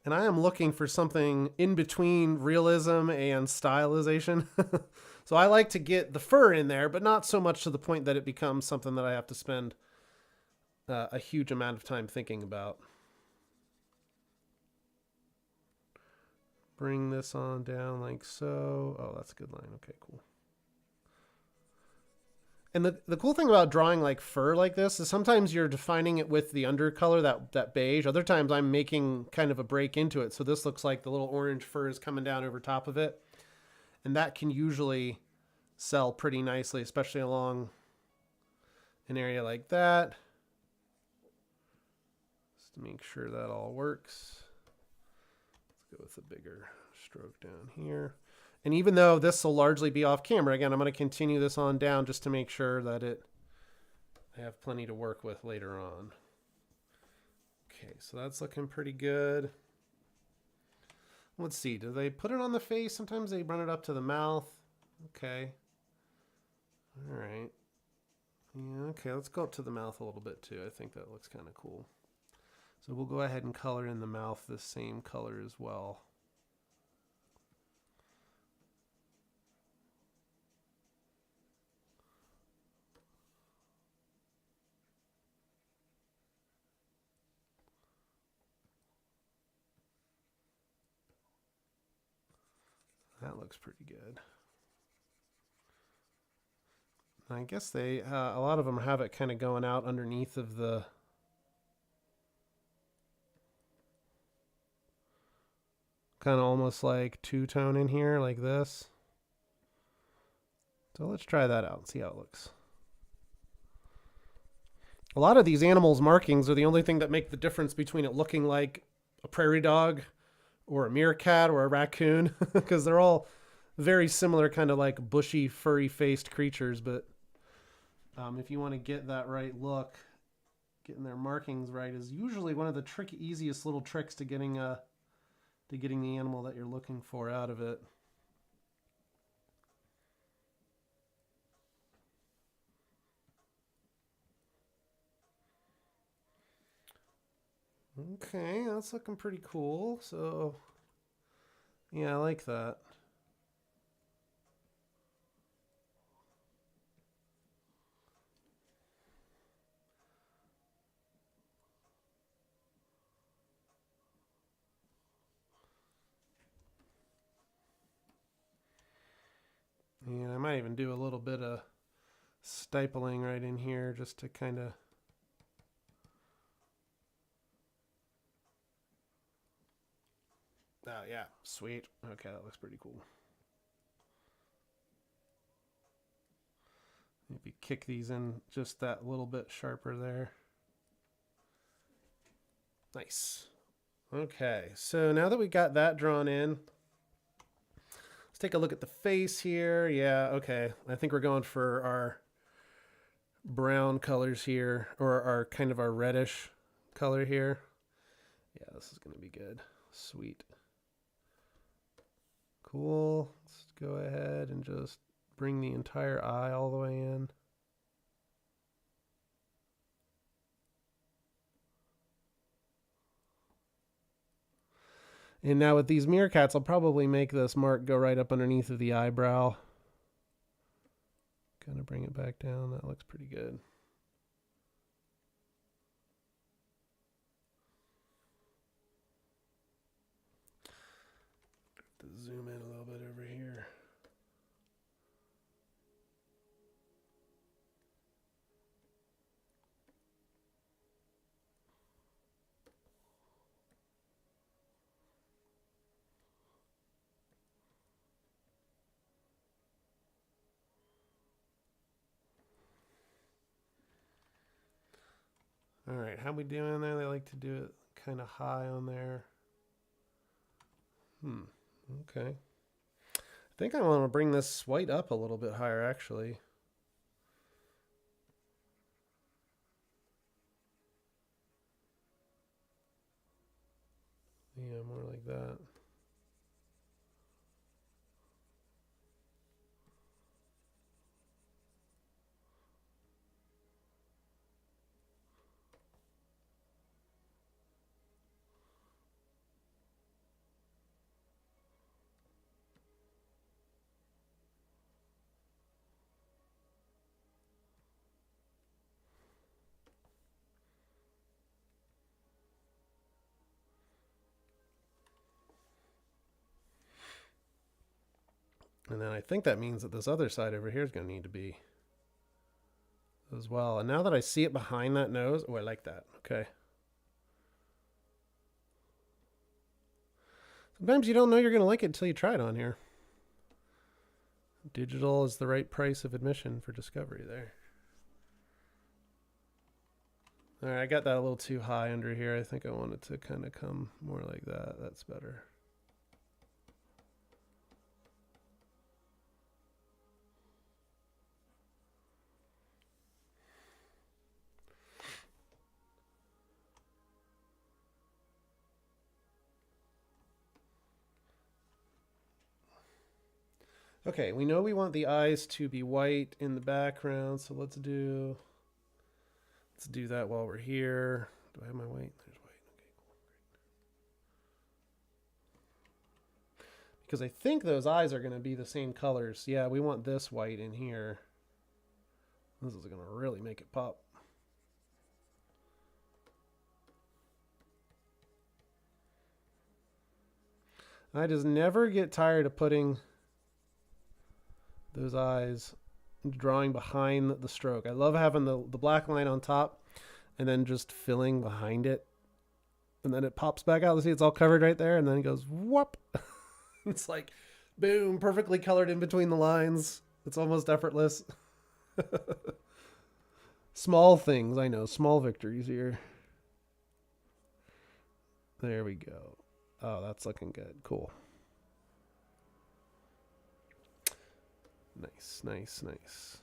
And I am looking for something in between realism and stylization. So I like to get the fur in there, but not so much to the point that it becomes something that I have to spend a huge amount of time thinking about. Bring this on down like so. Oh, that's a good line. Okay, cool. And the cool thing about drawing like fur like this is sometimes you're defining it with the undercolor, that beige. Other times I'm making kind of a break into it. So this looks like the little orange fur is coming down over top of it. And that can usually sell pretty nicely, especially along an area like that. Just to make sure that all works. Let's go with a bigger stroke down here. And even though this will largely be off camera, again, I'm going to continue this on down just to make sure that I have plenty to work with later on. Okay, so that's looking pretty good. Let's see, do they put it on the face? Sometimes they run it up to the mouth. Okay. All right. Yeah, okay, let's go up to the mouth a little bit too. I think that looks kind of cool. So we'll go ahead and color in the mouth the same color as well. That looks pretty good. I guess they, a lot of them have it kind of going out underneath of the kind of almost like two-tone in here like this. So let's try that out and see how it looks. A lot of these animals' markings are the only thing that make the difference between it looking like a prairie dog or a meerkat or a raccoon, because they're all very similar, kind of like bushy, furry-faced creatures. But if you want to get that right look, getting their markings right is usually one of the easiest little tricks to getting the animal that you're looking for out of it. Okay, that's looking pretty cool. So, yeah, I like that. And I might even do a little bit of stippling right in here just to kind of... Oh, yeah, sweet. Okay, that looks pretty cool. Maybe kick these in just that little bit sharper there. Nice. Okay, so now that we got that drawn in, let's take a look at the face here. Yeah, okay. I think we're going for our brown colors here, or our kind of our reddish color here. Yeah, this is going to be good. Sweet. Cool. Let's go ahead and just bring the entire eye all the way in. And now with these meerkats, I'll probably make this mark go right up underneath of the eyebrow, Kind of bring it back down. That looks pretty good. To zoom in a little bit over here. All right, how we doing there? They like to do it kind of high on there. Okay. I think I want to bring this white up a little bit higher, actually. Yeah, more like that. And then I think that means that this other side over here is going to need to be as well. And now that I see it behind that nose, oh, I like that. Okay. Sometimes you don't know you're going to like it until you try it on here. Digital is the right price of admission for discovery there. All right, I got that a little too high under here. I think I want it to kind of come more like that. That's better. Okay, we know we want the eyes to be white in the background, so let's do that while we're here. Do I have my white? There's white. Okay, cool. Great. Because I think those eyes are going to be the same colors. Yeah, we want this white in here. This is going to really make it pop. I just never get tired of putting those eyes, drawing behind the stroke. I love having the black line on top and then just filling behind it. And then it pops back out. See, it's all covered right there. And then it goes, whoop. It's like, boom, perfectly colored in between the lines. It's almost effortless. Small things, I know. Small victories here. There we go. Oh, that's looking good. Cool. Nice, nice, nice.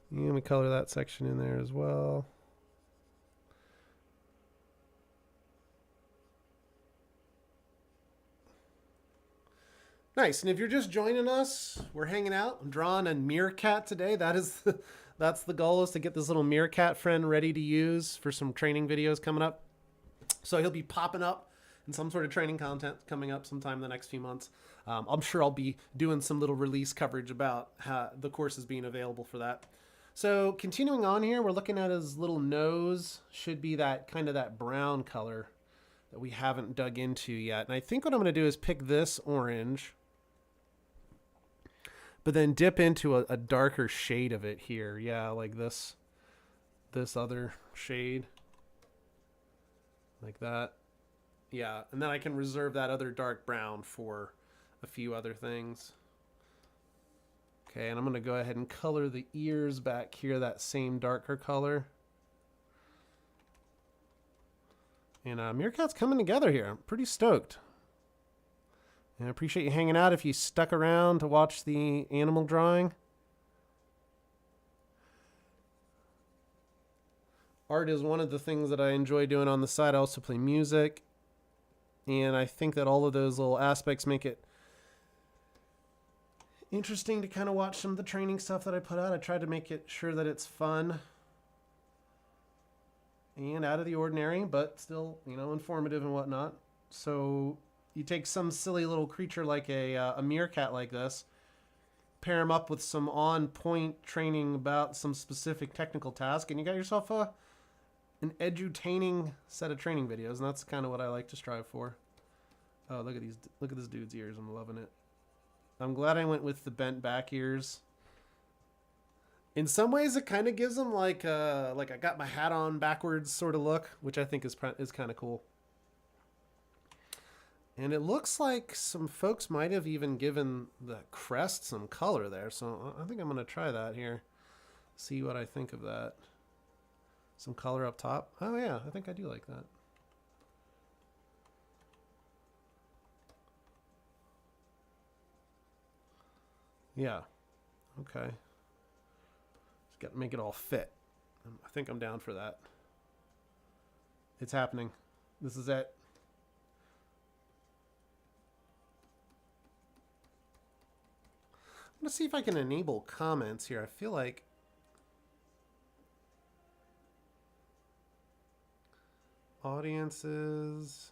And we color that section in there as well. Nice. And if you're just joining us, we're hanging out. I'm drawing a meerkat today. That's the goal, is to get this little meerkat friend ready to use for some training videos coming up. So he'll be popping up in some sort of training content coming up sometime in the next few months. I'm sure I'll be doing some little release coverage about how the course is being available for that. So continuing on here, we're looking at his little nose. Should be that kind of that brown color that we haven't dug into yet. And I think what I'm going to do is pick this orange, but then dip into a darker shade of it here. Yeah, like this other shade. Like that. Yeah, and then I can reserve that other dark brown for a few other things. Okay, and I'm going to go ahead and color the ears back here that same darker color. And Meerkat's coming together here. I'm pretty stoked. And I appreciate you hanging out if you stuck around to watch the animal drawing. Art is one of the things that I enjoy doing on the side. I also play music. And I think that all of those little aspects make it interesting to kind of watch some of the training stuff that I put out. I try to make it sure that it's fun and out of the ordinary, but still, informative and whatnot. So you take some silly little creature like a meerkat like this, pair them up with some on-point training about some specific technical task, and you got yourself an edutaining set of training videos, and that's kind of what I like to strive for. Oh, look at this dude's ears. I'm loving it. I'm glad I went with the bent back ears. In some ways, it kind of gives them like I got my hat on backwards sort of look, which I think is kind of cool. And it looks like some folks might have even given the crest some color there. So I think I'm going to try that here. See what I think of that. Some color up top. Oh, yeah. I think I do like that. Yeah. Okay. Just got to make it all fit. I think I'm down for that. It's happening. This is it. I'm going to see if I can enable comments here. I feel like audiences.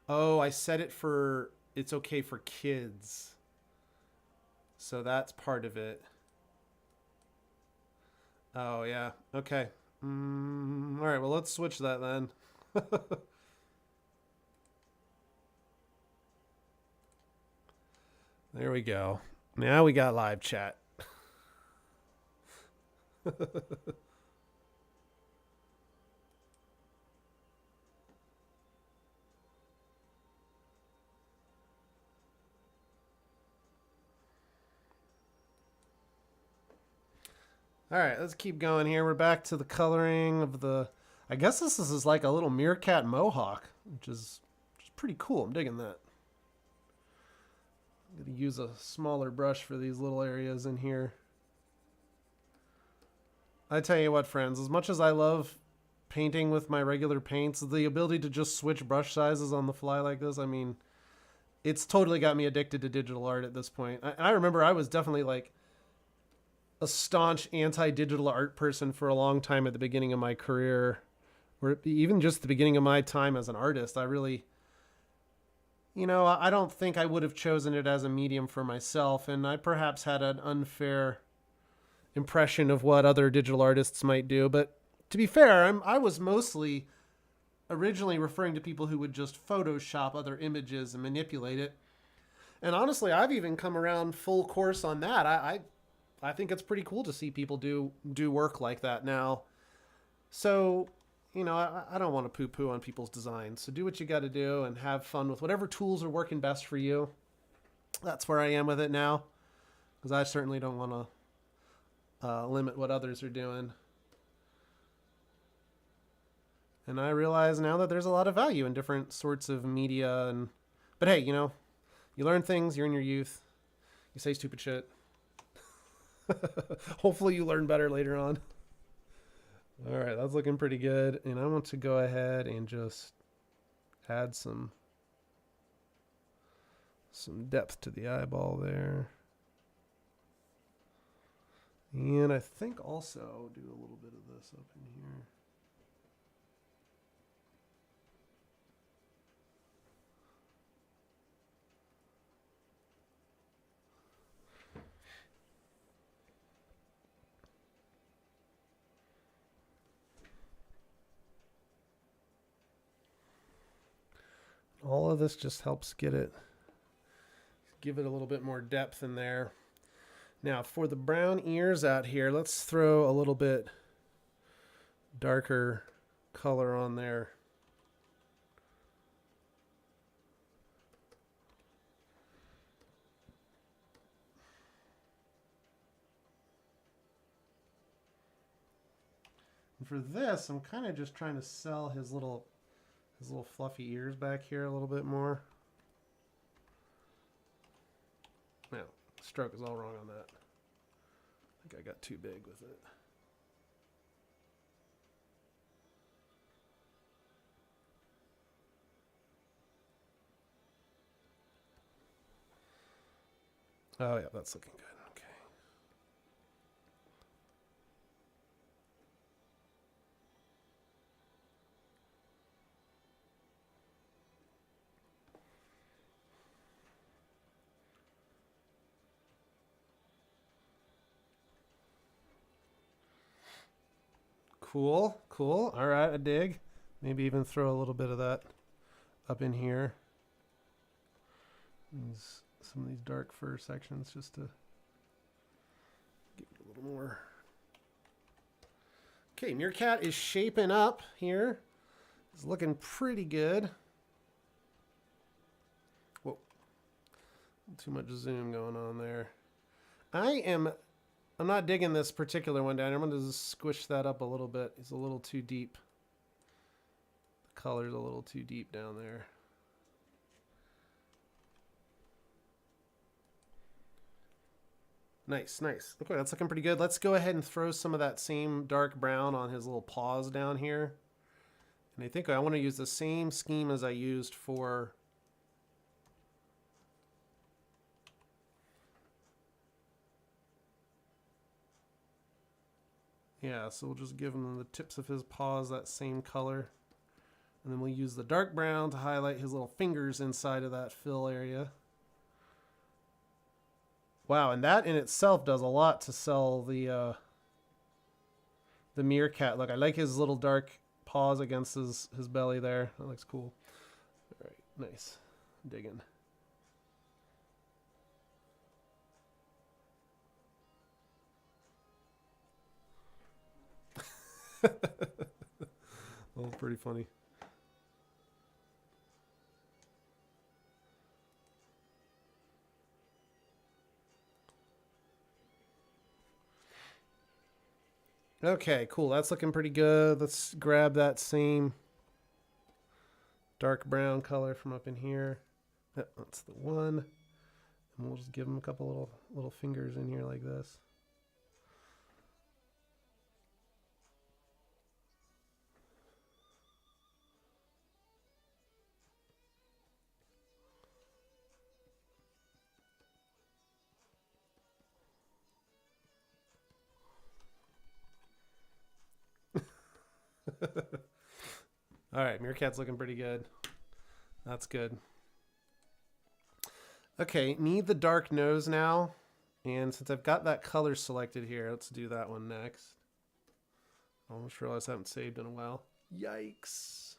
Oh, I set it for it's okay for kids. So that's part of it. Oh, yeah. Okay. All right, well, let's switch that then. There we go. Now we got live chat. All right, let's keep going here. We're back to the coloring of the... I guess this is like a little meerkat mohawk, which is pretty cool. I'm digging that. I'm going to use a smaller brush for these little areas in here. I tell you what, friends, as much as I love painting with my regular paints, the ability to just switch brush sizes on the fly like this, I mean, it's totally got me addicted to digital art at this point. I remember I was definitely like a staunch anti-digital art person for a long time at the beginning of my career, or even just the beginning of my time as an artist. I really, you know, I don't think I would have chosen it as a medium for myself, and I perhaps had an unfair impression of what other digital artists might do. But to be fair, I was mostly originally referring to people who would just Photoshop other images and manipulate it. And honestly, I've even come around full course on that. I think it's pretty cool to see people do work like that now. So, you know, I don't want to poo-poo on people's designs. So do what you got to do and have fun with whatever tools are working best for you. That's where I am with it now, because I certainly don't want to limit what others are doing. And I realize now that there's a lot of value in different sorts of media. But hey, you know, you learn things, you're in your youth, you say stupid shit. Hopefully you learn better later on. All right, that's looking pretty good. And I want to go ahead and just add some depth to the eyeball there. And I think also do a little bit of this up in here. All of this just helps give it a little bit more depth in there. Now for the brown ears out here, let's throw a little bit darker color on there. And for this, I'm kind of just trying to sell his little fluffy ears back here a little bit more. Now, stroke is all wrong on that. I think I got too big with it. Oh yeah, that's looking good. Okay. Cool, cool. All right, I dig. Maybe even throw a little bit of that up in here. Some of these dark fur sections just to give it a little more. Okay, Meerkat is shaping up here. It's looking pretty good. Whoa. Too much zoom going on there. I'm not digging this particular one down. I'm going to just squish that up a little bit. It's a little too deep. The color's a little too deep down there. Nice, nice. Okay, that's looking pretty good. Let's go ahead and throw some of that same dark brown on his little paws down here. And I think I want to use the same scheme as I used for... Yeah, so we'll just give him the tips of his paws that same color. And then we'll use the dark brown to highlight his little fingers inside of that fill area. Wow, and that in itself does a lot to sell the meerkat look. I like his little dark paws against his belly there. That looks cool. All right, nice. Digging. Oh, pretty funny. Okay, cool. That's looking pretty good. Let's grab that same dark brown color from up in here. Yep, that's the one. And we'll just give him a couple little fingers in here like this. All right, Meerkat's looking pretty good. That's good. Okay, need the dark nose now. And since I've got that color selected here, let's do that one next. I almost realized I haven't saved in a while. Yikes.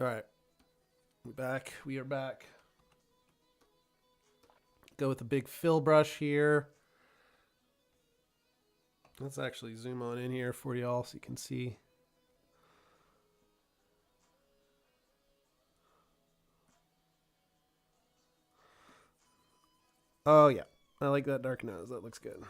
All right, we're back. We are back. Go with a big fill brush here. Let's actually zoom on in here for y'all so you can see. Oh yeah, I like that dark nose. That looks good.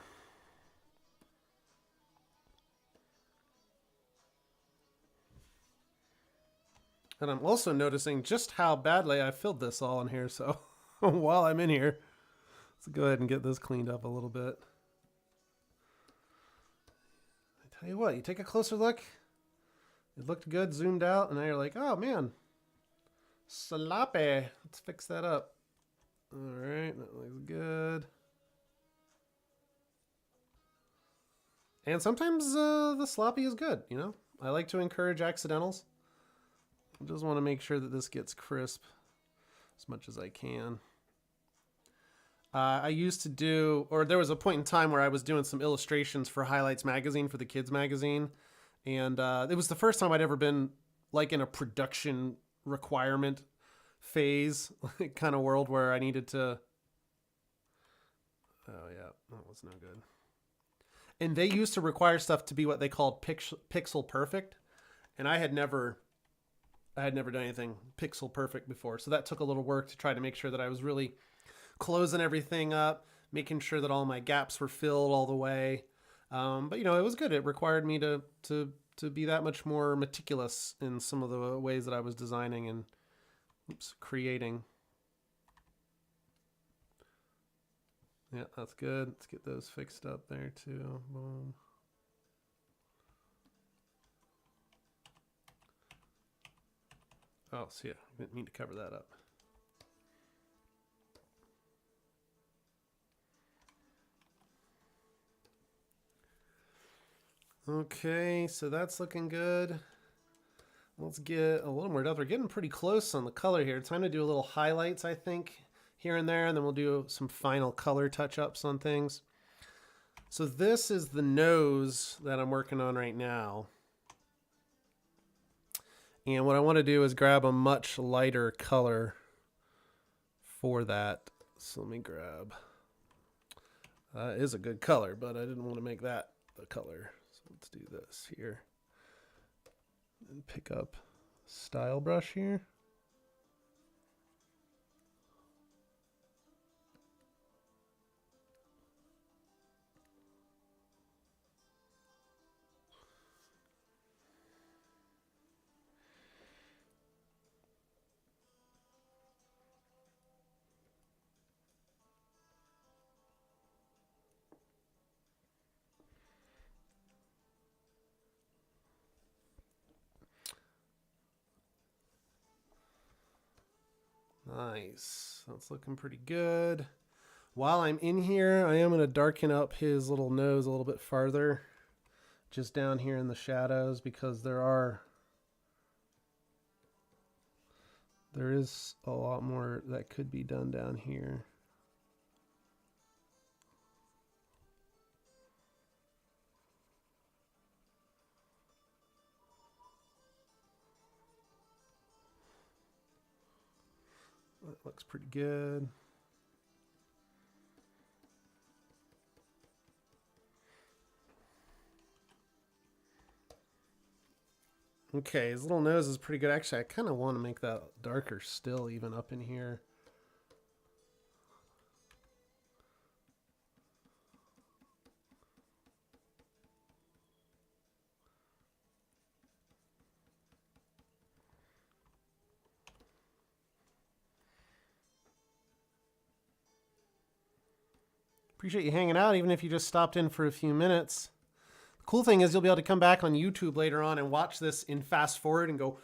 And I'm also noticing just how badly I filled this all in here. So while I'm in here, let's go ahead and get this cleaned up a little bit. I tell you what, you take a closer look. It looked good, zoomed out, and now you're like, oh man, sloppy. Let's fix that up. All right, that looks good. And sometimes the sloppy is good, you know? I like to encourage accidentals. I just want to make sure that this gets crisp as much as I can. I used to do, or there was a point in time where I was doing some illustrations for Highlights magazine, for the kids magazine. And it was the first time I'd ever been like in a production requirement phase kind of world where I needed to. Oh yeah, that was no good. And they used to require stuff to be what they called pixel perfect. And I had never done anything pixel perfect before. So that took a little work to try to make sure that I was really closing everything up, making sure that all my gaps were filled all the way. But you know, it was good. It required me to be that much more meticulous in some of the ways that I was designing and creating. Yeah, that's good. Let's get those fixed up there too. Boom. Oh, so yeah, I didn't mean to cover that up. Okay, so that's looking good. Let's get a little more depth. We're getting pretty close on the color here. Time to do a little highlights, I think, here and there, and then we'll do some final color touch-ups on things. So this is the nose that I'm working on right now. And what I want to do is grab a much lighter color for that. So let me grab, is a good color, but I didn't want to make that the color. So let's do this here. And pick up style brush here. Nice. That's looking pretty good. While I'm in here, I am going to darken up his little nose a little bit farther, just down here in the shadows, because there is a lot more that could be done down here. That looks pretty good. Okay, his little nose is pretty good. Actually, I kind of want to make that darker still, even up in here. Appreciate you hanging out, even if you just stopped in for a few minutes. The cool thing is you'll be able to come back on YouTube later on and watch this in fast forward and go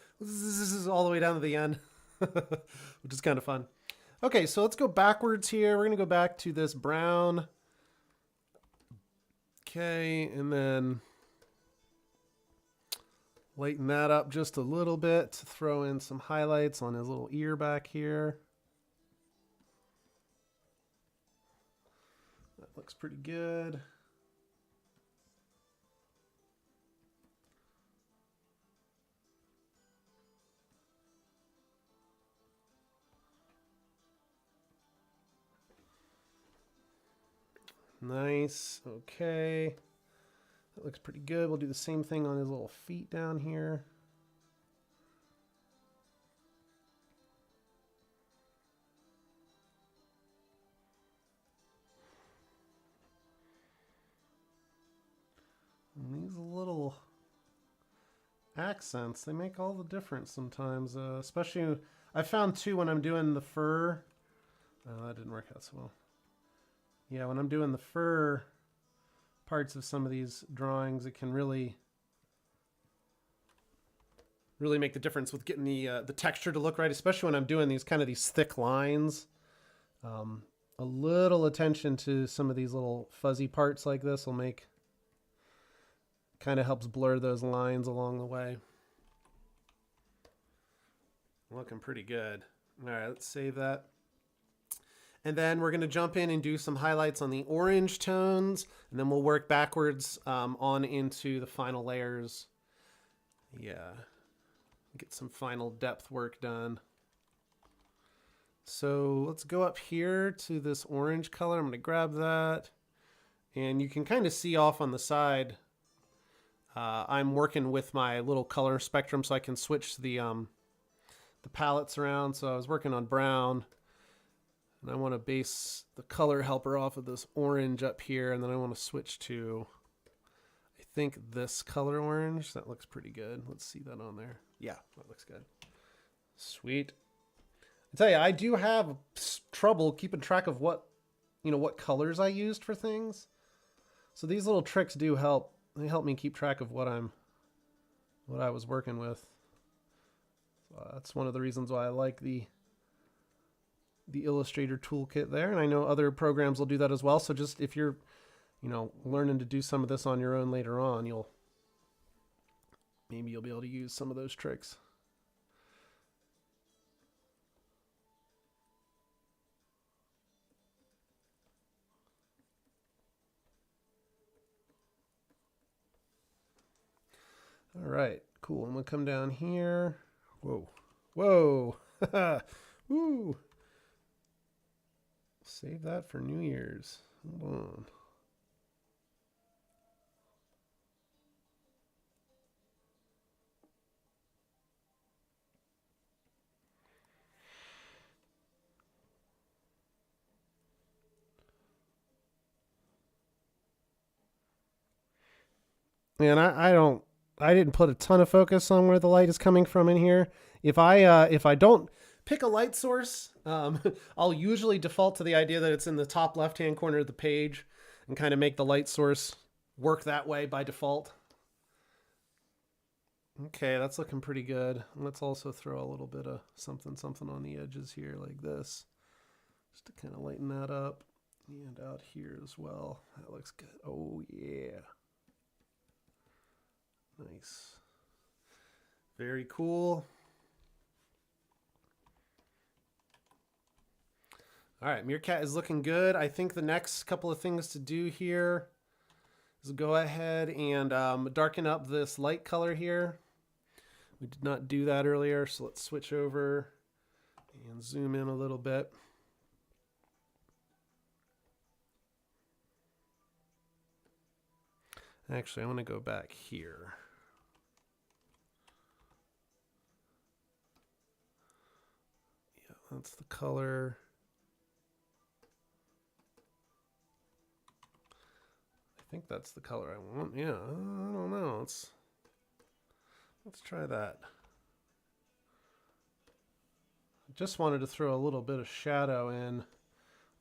all the way down to the end, which is kind of fun. Okay, so let's go backwards here. We're going to go back to this brown. Okay, and then lighten that up just a little bit to throw in some highlights on his little ear back here. That looks pretty good. Nice. Okay. That looks pretty good. We'll do the same thing on his little feet down here. And these little accents, they make all the difference sometimes. Especially, I found too when I'm doing the fur. That didn't work out so well. Yeah, when I'm doing the fur parts of some of these drawings, it can really make the difference with getting the texture to look right, especially when I'm doing these thick lines. A little attention to some of these little fuzzy parts like this will kind of helps blur those lines along the way. Looking pretty good. All right, let's save that. And then we're going to jump in and do some highlights on the orange tones, and then we'll work backwards on into the final layers. Yeah, get some final depth work done. So let's go up here to this orange color. I'm going to grab that, and you can kind of see off on the side. I'm working with my little color spectrum, so I can switch the palettes around. So I was working on brown. And I want to base the color helper off of this orange up here, and then I want to switch to, I think, this color orange. That looks pretty good. Let's see that on there. Yeah, that looks good. Sweet. I tell you, I do have trouble keeping track of what colors I used for things. So these little tricks do help. They help me keep track of what I was working with. So that's one of the reasons why I like the Illustrator toolkit there, and I know other programs will do that as well. So just if you're learning to do some of this on your own later on, maybe you'll be able to use some of those tricks. All right, cool. I'm gonna come down here. Whoa, whoa, woo. Save that for New Year's. Hold on. And I didn't put a ton of focus on where the light is coming from in here. If I don't pick a light source, I'll usually default to the idea that it's in the top left-hand corner of the page and kind of make the light source work that way by default. Okay, that's looking pretty good. Let's also throw a little bit of something on the edges here like this, just to kind of lighten that up. And out here as well. That looks good. Oh, yeah. Nice. Very cool. All right, Meerkat is looking good. I think the next couple of things to do here is go ahead and darken up this light color here. We did not do that earlier, so let's switch over and zoom in a little bit. Actually, I want to go back here. Yeah, that's the color. I think that's the color I want. Yeah, I don't know. Let's try that. Just wanted to throw a little bit of shadow in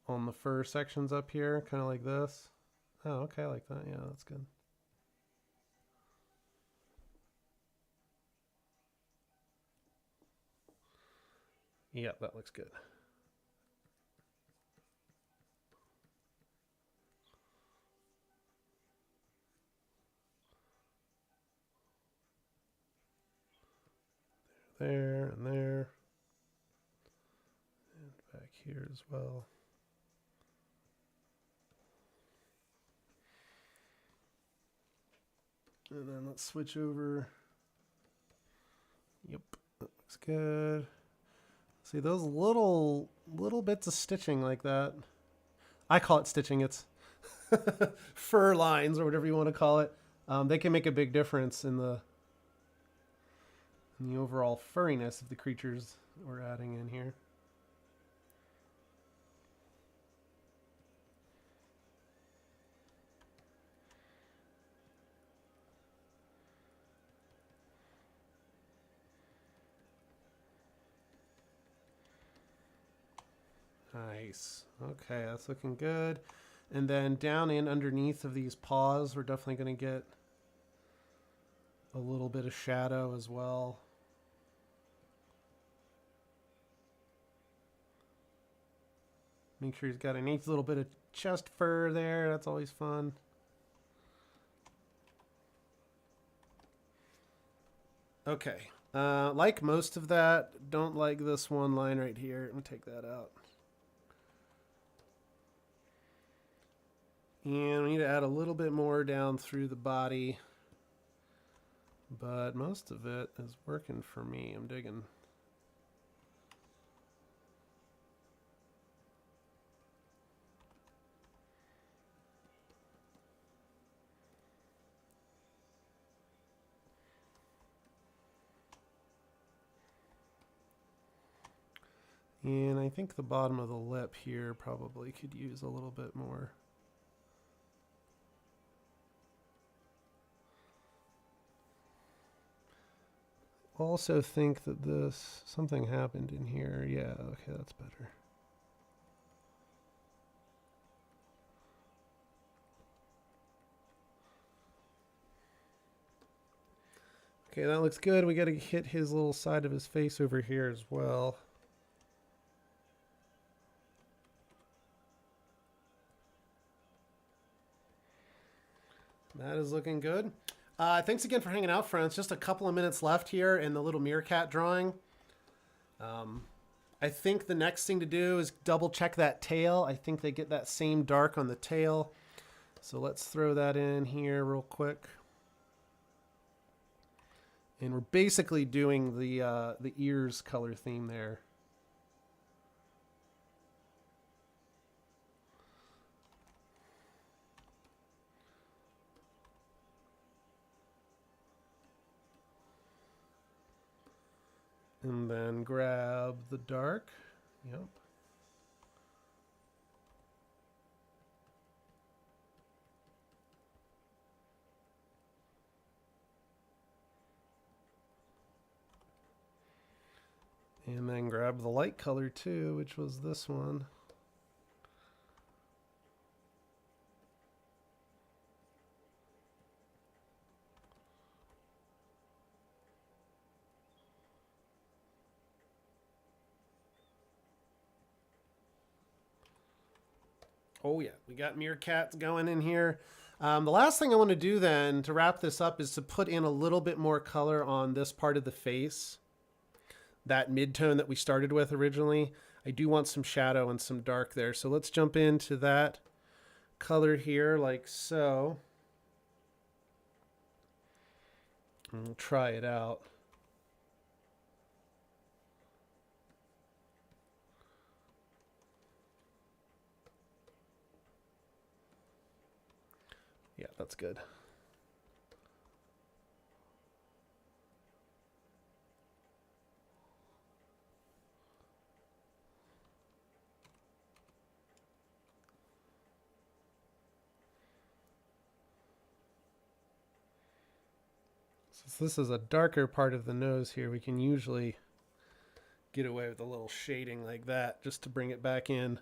on the fur sections up here, kind of like this. Oh, okay, I like that. Yeah, that's good. Yeah, that looks good. There and there. And back here as well. And then let's switch over. Yep, that looks good. See those little bits of stitching like that. I call it stitching. It's fur lines or whatever you want to call it. They can make a big difference in the overall furriness of the creatures we're adding in here. Nice. Okay, that's looking good. And then down in underneath of these paws, we're definitely going to get a little bit of shadow as well. Make sure he's got a nice little bit of chest fur there. That's always fun. Okay. Like most of that, don't like this one line right here. I'm going to take that out. And we need to add a little bit more down through the body. But most of it is working for me. I'm digging. And I think the bottom of the lip here probably could use a little bit more. Also think that something happened in here. Yeah, okay, that's better. Okay, that looks good. We got to hit his little side of his face over here as well. That is looking good. Thanks again for hanging out, friends. Just a couple of minutes left here in the little meerkat drawing. I think the next thing to do is double check that tail. I think they get that same dark on the tail. So let's throw that in here real quick. And we're basically doing the ears color theme there. And then grab the dark. Yep. And then grab the light color too, which was this one. Oh yeah, we got Meerkats going in here. The last thing I want to do then to wrap this up is to put in a little bit more color on this part of the face. That mid-tone that we started with originally. I do want some shadow and some dark there. So let's jump into that color here like so. And we'll try it out. Yeah, that's good. Since this is a darker part of the nose here, we can usually get away with a little shading like that just to bring it back in.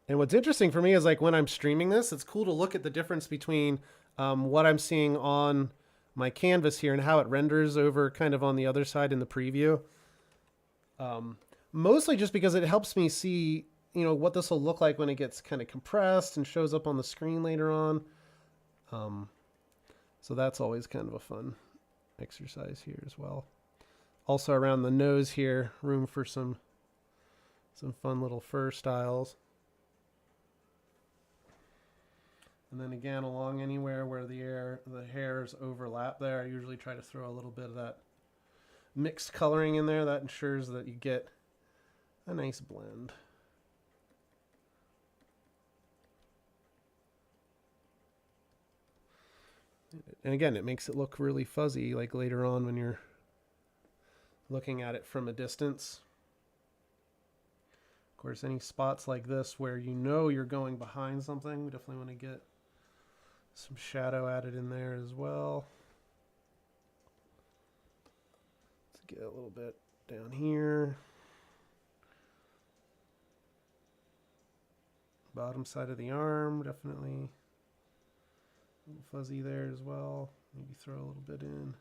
And what's interesting for me is like when I'm streaming this, it's cool to look at the difference between what I'm seeing on my canvas here and how it renders over kind of on the other side in the preview. Mostly just because it helps me see, you know, what this will look like when it gets kind of compressed and shows up on the screen later on. So that's always kind of a fun exercise here as well. Also around the nose here, room for some fun little fur styles. And then again, along anywhere where the hairs overlap there, I usually try to throw a little bit of that mixed coloring in there. That ensures that you get a nice blend. And again, it makes it look really fuzzy, like later on when you're looking at it from a distance. Of course, any spots like this where you know you're going behind something, we definitely want to get some shadow added in there as well. Let's get a little bit down here. Bottom side of the arm, definitely a little fuzzy there as well. Maybe throw a little bit in.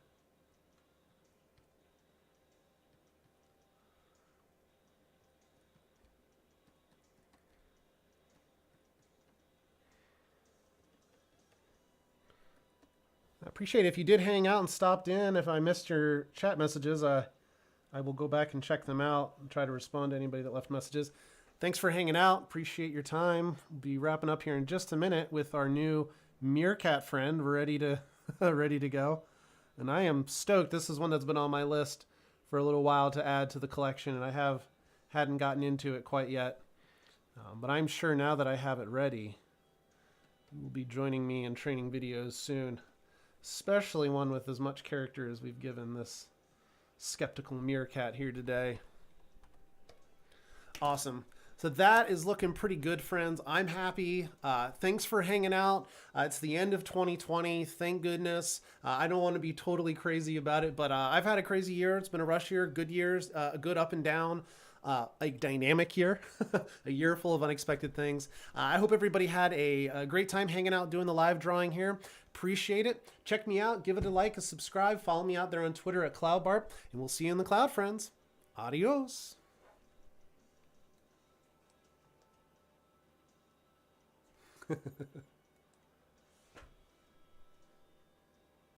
I appreciate it if you did hang out and stopped in. If I missed your chat messages, I will go back and check them out and try to respond to anybody that left messages. Thanks for hanging out. Appreciate your time. We'll be wrapping up here in just a minute with our new Meerkat friend ready to ready to go. And I am stoked. This is one that's been on my list for a little while to add to the collection, and I hadn't gotten into it quite yet. But I'm sure now that I have it ready, you will be joining me in training videos soon. Especially one with as much character as we've given this skeptical meerkat here today. Awesome. So that is looking pretty good, friends. I'm happy. Thanks for hanging out. It's the end of 2020. Thank goodness. I don't want to be totally crazy about it, but I've had a crazy year. It's been a rush year, good years, a good up and down. A dynamic year, a year full of unexpected things. I hope everybody had a great time hanging out doing the live drawing here. Appreciate it. Check me out. Give it a like, a subscribe. Follow me out there on Twitter at CloudBart. And we'll see you in the cloud, friends. Adios.